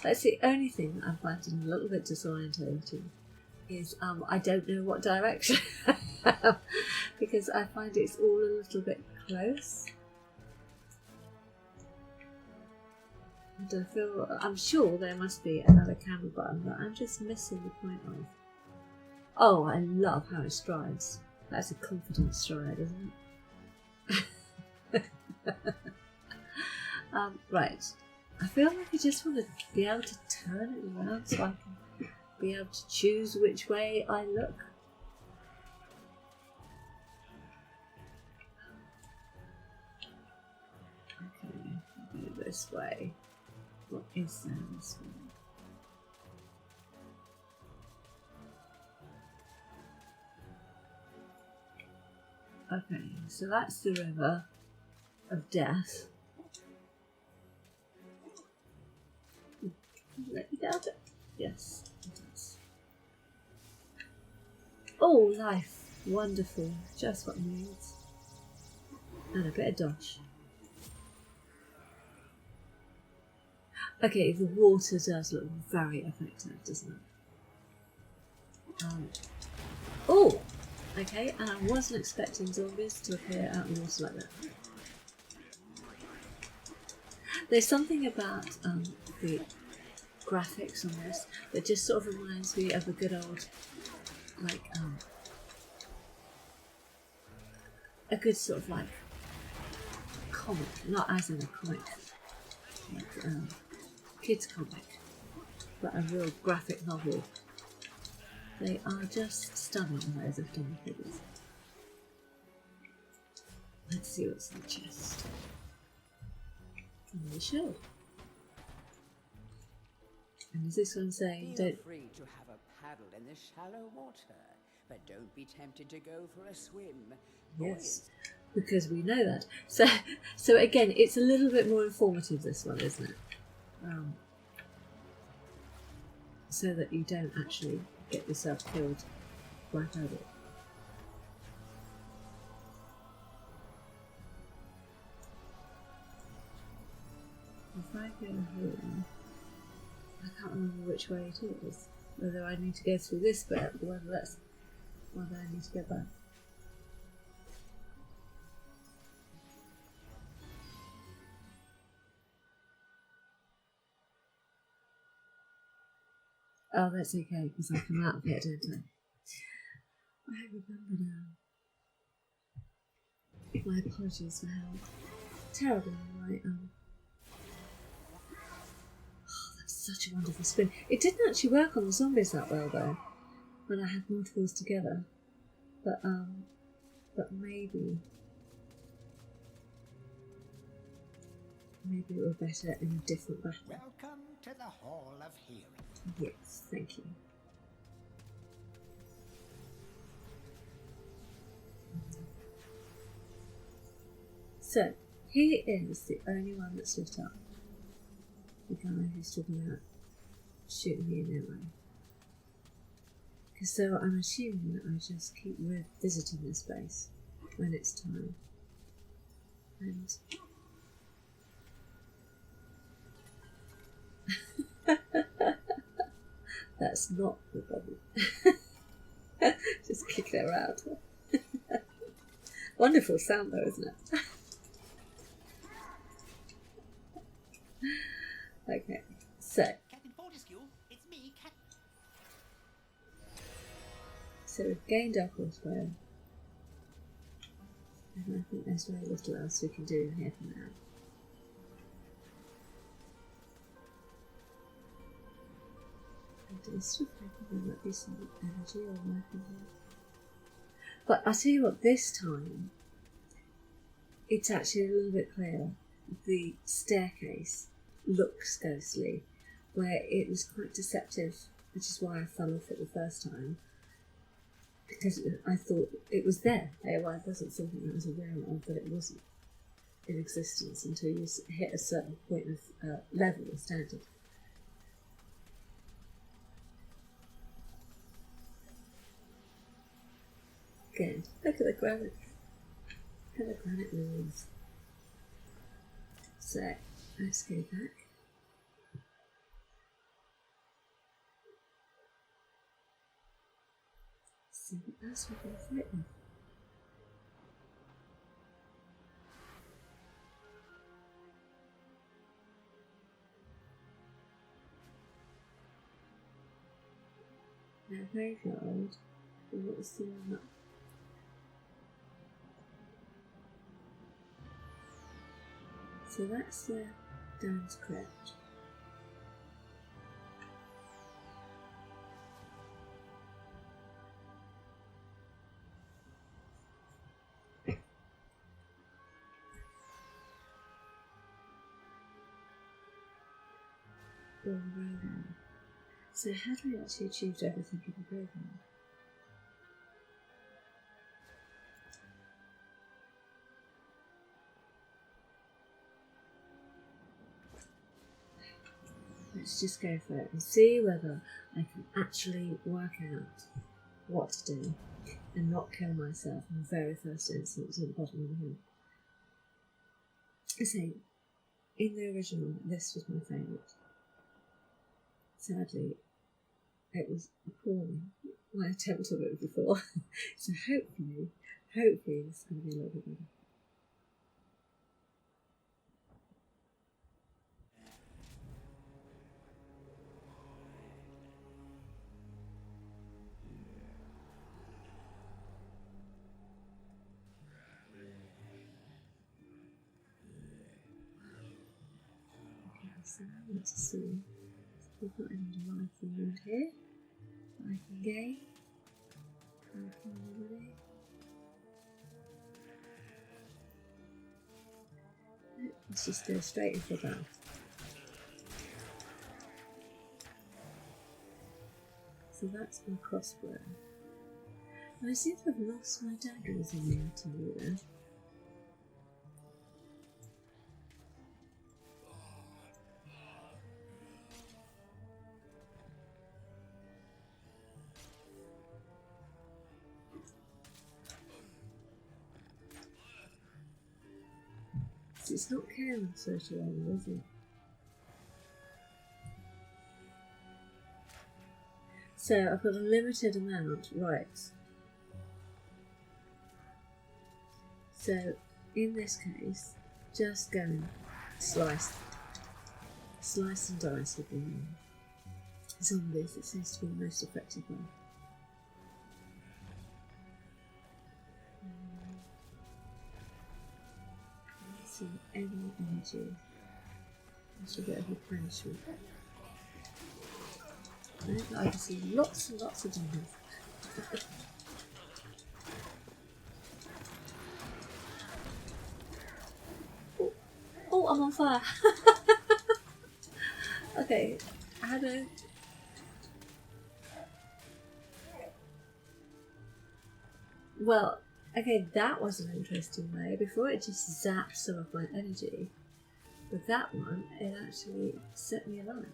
That's the only thing I'm finding a little bit disorientating. Is I don't know what direction because I find it's all a little bit close. And I feel I'm sure there must be another camera button, but I'm just missing the point of. Oh, I love how it strides. That's a confident stride, isn't it? Right. I feel like I just want to be able to turn it around so I can be able to choose which way I look. Okay, I'll go this way. What is there this way? Okay, so that's the river of death. Let me down it. Yes. Oh, life. Wonderful. Just what needs. And a bit of dodge. Okay, the water does look very effective, doesn't it? Oh! Okay, and I wasn't expecting zombies to appear out of the water like that. There's something about the graphics on this that just sort of reminds me of a good old, like, a good sort of like comic, not as in a comic, like kids comic, but a real graphic novel. They are just stunning the ways they've done the figures. Let's see what's in the chest. And the shield. And is this one saying, Feel don't... free to have a paddle in the shallow water, but don't be tempted to go for a swim. Yes, because we know that. So again, it's a little bit more informative, this one, isn't it? So that you don't actually get yourself killed right over it. If I go here, I can't remember which way it is. Whether I need to go through this bit, or whether I need to go back. Oh, that's okay, because I come out of it, don't I? I remember now. My apologies for how terrible I am. Oh, that's such a wonderful spin. It didn't actually work on the zombies that well, though, when I had multiples together. But maybe it were better in a different battle. Welcome to the Hall of Hearing. Yes, thank you. So, he is the only one that's lit up. The guy who's talking about shooting me an arrow. So I'm assuming that I just keep revisiting this place when it's time. And that's not the problem. Just kick it around. Wonderful sound though, isn't it? Okay, so Captain Fortescue, it's me, Captain. we've gained our crossbow. And I think there's very little else we can do here for now. And it's still thinking there might be some energy or weapon here. But I'll tell you what, this time it's actually a little bit clearer. The staircase looks ghostly, where it was quite deceptive, which is why I fell off it the first time. Because I thought it was there. It wasn't something I was aware of, that it wasn't in existence until you hit a certain point of level or standard. Again, look at the granite. Look at the granite walls. So, let's go back. See what else we can fit in. Now, graveyard. What's the one up? So that's the Down's Crypt. So how do we actually achieve everything in the graveyard? Let's just go for it and see whether I can actually work out what to do and not kill myself in the very first instance at the bottom of the hill. I say, in the original, this was my favourite. Sadly, it was appalling, my attempt of it before. So hopefully this is going to be a little bit better. So I want to see if we've got any life around here that I can gain. Let's just go straight into that. So that's my crossbow. And I seem to have lost my daggers in the artillery there. It's not caring such a long, is it? So I've got a limited amount, right? So in this case, just go and slice and dice with the zombies. It seems to be the most effective one. See any energy. That's a bit of a punishment. I can see lots and lots of zombies. Oh, I'm on fire. Okay, how do... Well, okay, that was an interesting way. Before it just zapped some of my energy. With that one, it actually set me alight.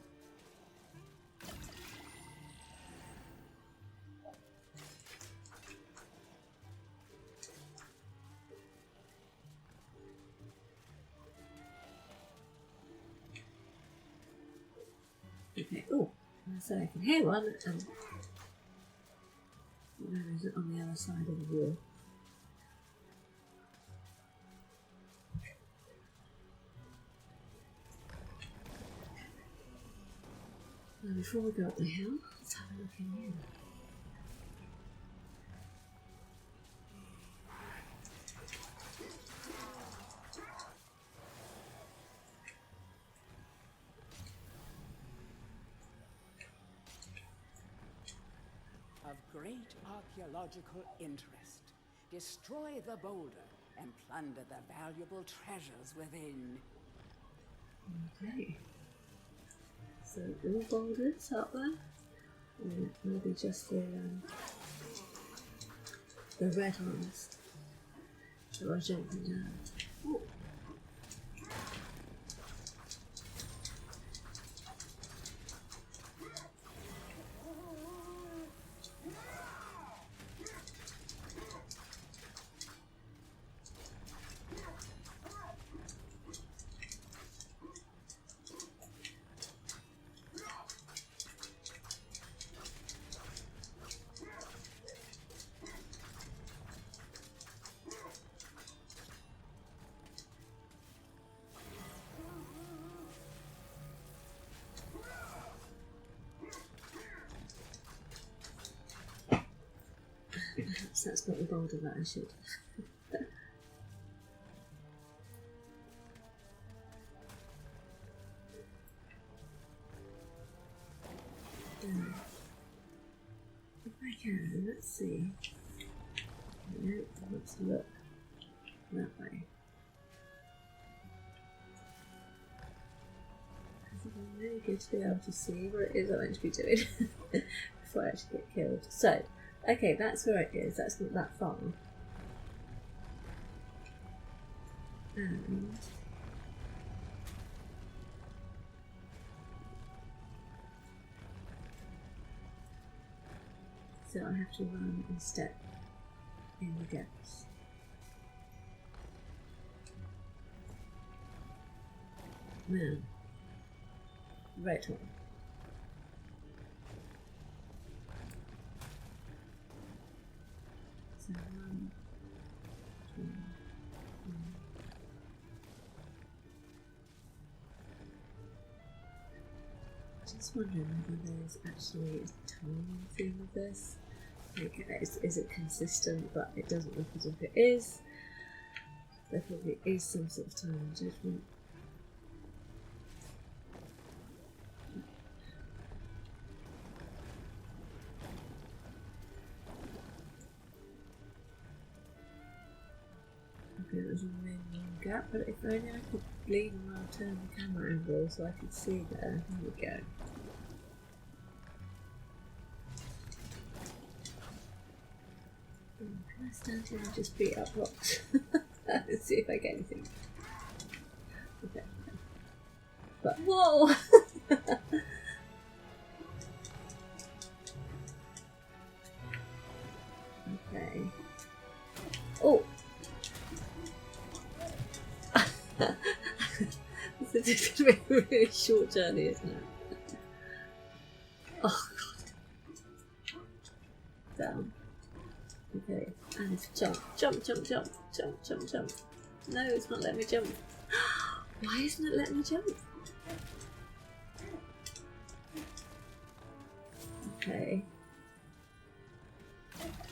Okay, oh, so I can hear one, and where is it on the other side of the wall? Now before we go up the hill, let's have a look in here. Of great archaeological interest. Destroy the boulder and plunder the valuable treasures within. Okay. So all boulders up there? Or maybe just the red ones. So I jumping down. Ooh. Perhaps that's not the boulder that I should. If I can, let's see. No, let's look that way. Because it's really good to be able to see what it is I'm going to be doing before I actually get killed. So, okay, that's where it is. That's not that far. And so I have to run and step in the gaps. Now, right one. So 1, 2, 3. Just wondering whether there's actually a timing thing with this. Like, is it consistent, but it doesn't look as if it is. There probably is some sort of timing judgment. Okay, there's a really long gap, but if only I could lean while I turn the camera angle so I could see there. There we go. Can I stand here and just beat up rocks? Let's see if I get anything. Okay. But whoa! Okay. Oh! This is going to be a really short journey, isn't it? Oh god. Down. Okay, and jump, jump, jump, jump, jump, jump, jump. No, it's not letting me jump. Why isn't it letting me jump? Okay.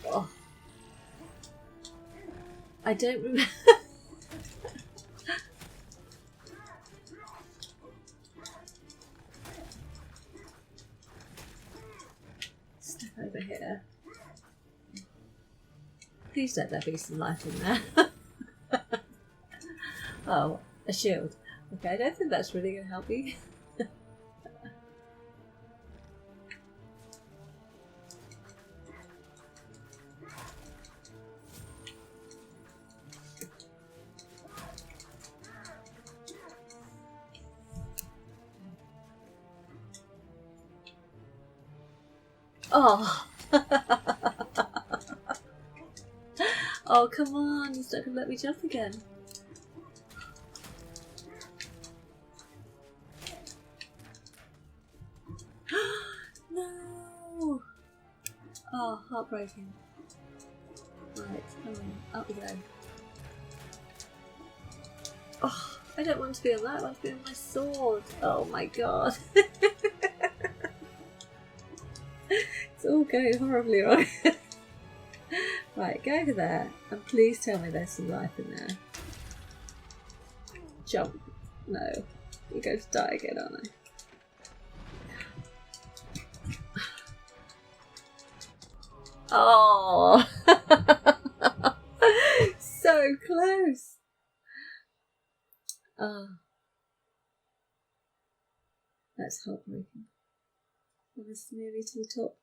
Oh. I don't remember. Step over here. Please let there be some light in there. Oh, a shield. Okay, I don't think that's really going to help me. Oh. Oh, come on, it's not going to let me jump again. Oh, heartbreaking. Right, come on, up we go. Oh, I don't want to be on that, I want to be on my sword. Oh my god. It's all going horribly wrong. Right, go over there, and please tell me there's some life in there. Jump. No. You're going to die again, aren't I? Oh! So close! Oh. That's heartbreaking. I was nearly to the top.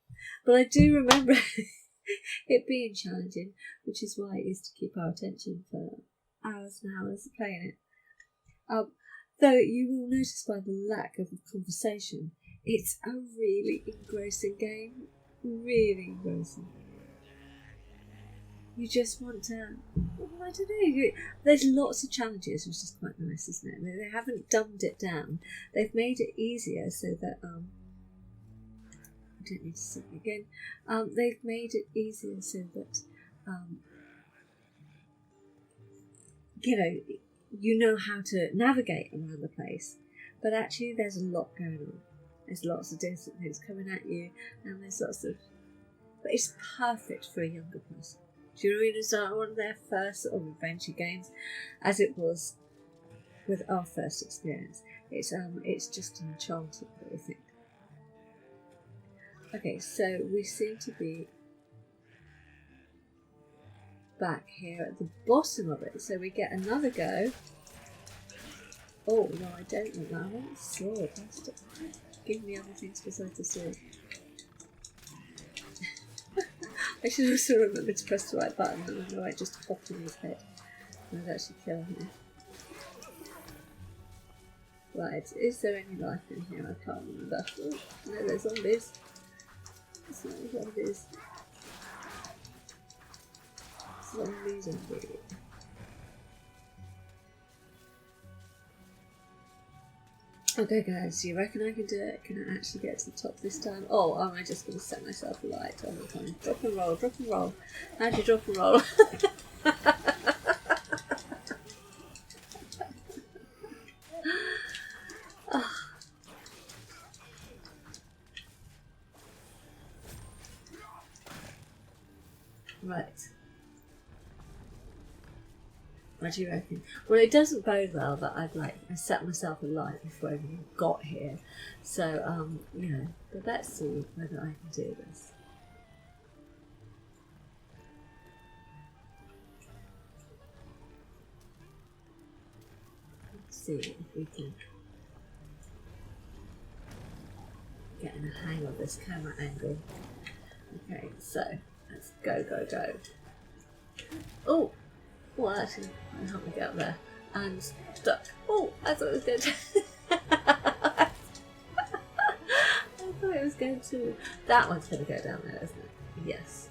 But I do remember it being challenging, which is why it is to keep our attention for hours and hours playing it. Though you will notice by the lack of conversation, it's a really engrossing game. Really engrossing. You just want to, I don't know, there's lots of challenges, which is quite nice, isn't it? They haven't dumbed it down. They've made it easier so that, I don't need to say it again. They've made it easier so that, you know how to navigate around the place, but actually there's a lot going on. There's lots of different things coming at you, and there's lots of... But it's perfect for a younger person. Do you know what I mean? It's like one of their first sort of adventure games, as it was with our first experience. It's just enchanting, I think. Okay, so we seem to be back here at the bottom of it, so we get another go. Oh no, I don't want that. I want the sword. Give me other things besides the sword. I should also remember to press the right button, and otherwise I just popped in his head. And I'd actually kill him. Right, is there any life in here? I can't remember. Oh, no, there's zombies. It's not zombies. Zombies. Okay guys, do you reckon I can do it? Can I actually get to the top this time? Oh, am I just going to set myself alight all the time? Drop and roll, drop and roll. How do you drop and roll? Oh. Right. What do you reckon? Well, it doesn't bode well that I set myself alight before I even got here. So, but let's see whether I can do this. Let's see if we can get in the hang of this camera angle. Okay, so let's go, go, go. Oh! Well, actually, I'll help me get up there. And stuck. Oh, I thought it was going to... I thought it was going to... That one's going to go down there, isn't it? Yes.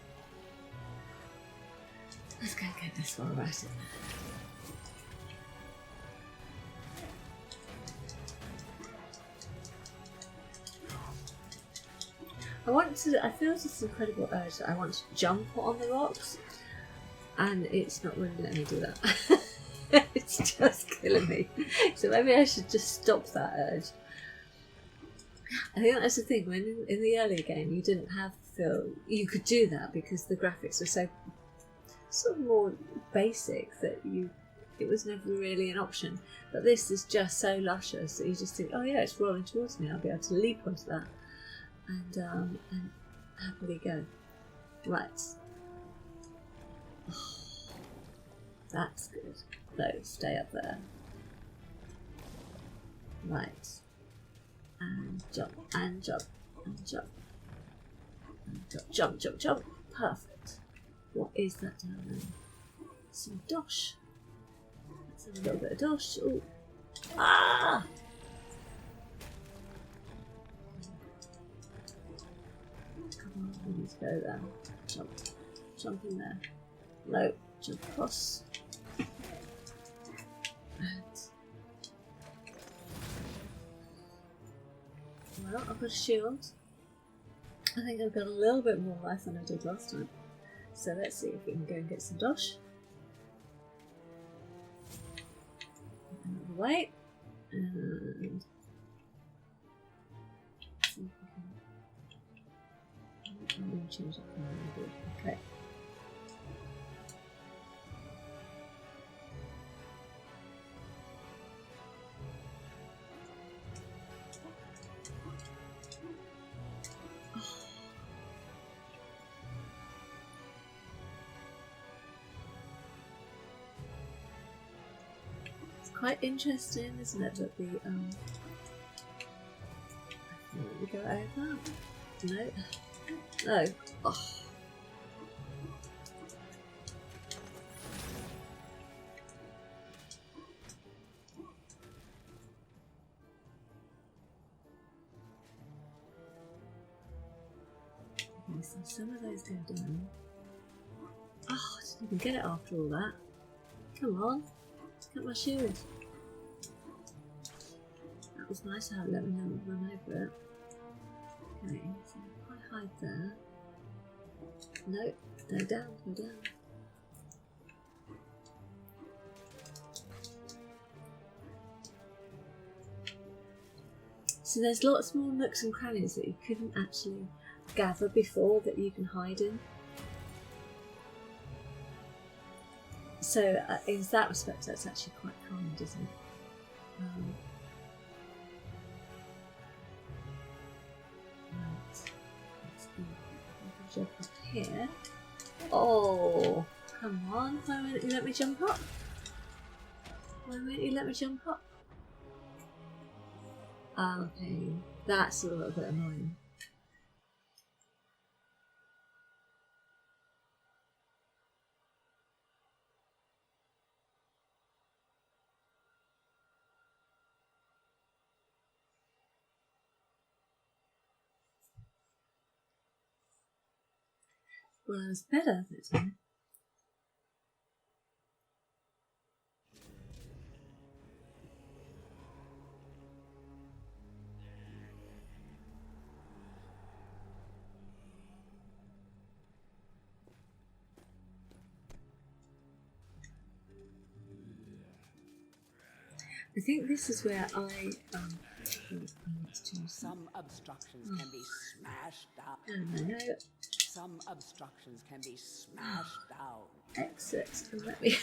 Let's go get this one right in there. I feel this incredible urge that I want to jump on the rocks. And it's not really letting me do that. It's just killing me. So maybe I should just stop that urge. I think that's the thing. When in the earlier game you didn't have you could do that because the graphics were so sort of more basic that it was never really an option. But this is just so luscious that you just think, oh yeah, it's rolling towards me. I'll be able to leap onto that and happily go. Right. Oh, that's good. No, stay up there. Right. And jump, and jump, and jump. And jump, jump, jump, jump. Perfect. What is that down there? Some dosh. Let's have a little bit of dosh. Ooh. Ah! Come on, we need to go there. Jump. Jump in there. No, jump across. And well, I've got a shield. I think I've got a little bit more life than I did last time. So let's see if we can go and get some dosh. Out of the way. And see if we can. I'm going to change it from good. Okay. Quite interesting, isn't it, that the let me go over. No. No. Oh. Okay, so some of those go down. Oh, I didn't even get it after all that. Come on. Look at my shoes. That was nice how it let me run over it. Okay, so if I hide there. No, go down, go down. So there's lots more nooks and crannies that you couldn't actually gather before that you can hide in. So in that respect, that's actually quite kind, isn't it? Right, let's jump up here. Oh, come on! Why won't you let me jump up? Why won't you let me jump up? Okay, that's a little bit annoying. Well, I was better that time. I think this is where I Some obstructions can be smashed down. no. Some obstructions can be smashed down. Exit and let me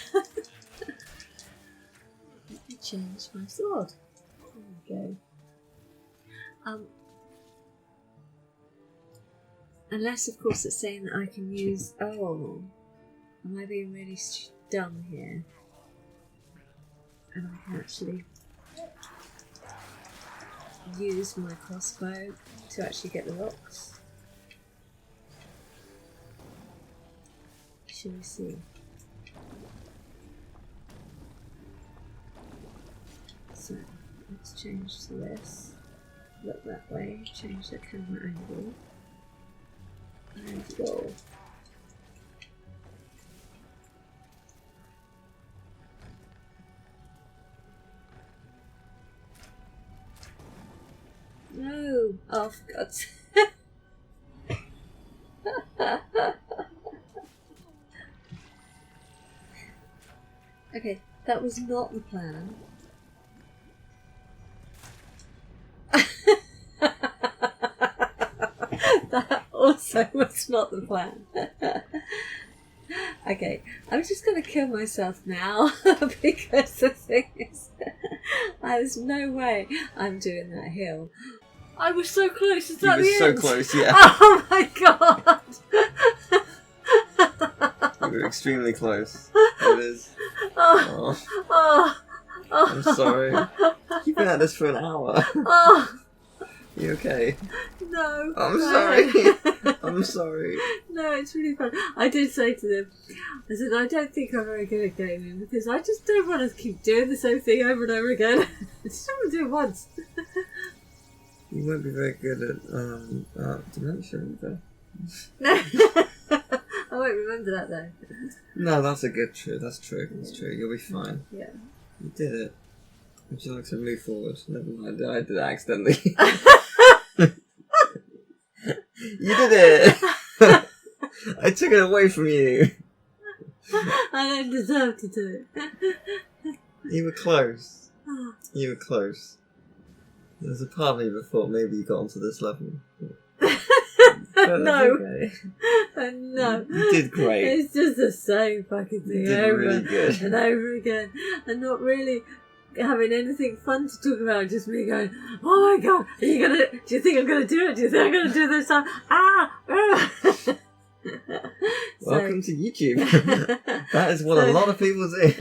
let me change my sword. There we go. Unless of course it's saying that I can use. Oh, am I being really dumb here? And I can actually use my crossbow to actually get the rocks. Shall we see? So let's change to this. Look that way. Change the camera angle. And go. No! Oh, for God's sake. Okay, that was not the plan. That also was not the plan. Okay, I'm just going to kill myself now because the thing is, there's no way I'm doing that hill. I was so close. Is that the end? You were so close, yeah. Oh my god! You were extremely close. It is. Oh, oh, oh. I'm sorry. You've been at this for an hour. Oh. You okay? No. I'm no. sorry. I'm sorry. No, it's really fun. I did say to them, I said, I don't think I'm very good at gaming because I just don't want to keep doing the same thing over and over again. I just want to do it once. You won't be very good at dementia either. No. I won't remember that though. No, that's a good true. That's true. That's true. You'll be fine. Yeah. You did it. Would you like to move forward? Never mind. I did it accidentally. You did it! I took it away from you. I don't deserve to do it. You were close. You were close. There was a part of me that thought maybe you got onto this level. No. Okay. No. You did great. It's just the same fucking thing You did over really good. and over again. And not really having anything fun to talk about, just me going, oh my god, do you think I'm gonna do it? Do you think I'm gonna do this time? Welcome to YouTube. That is what a lot of people do.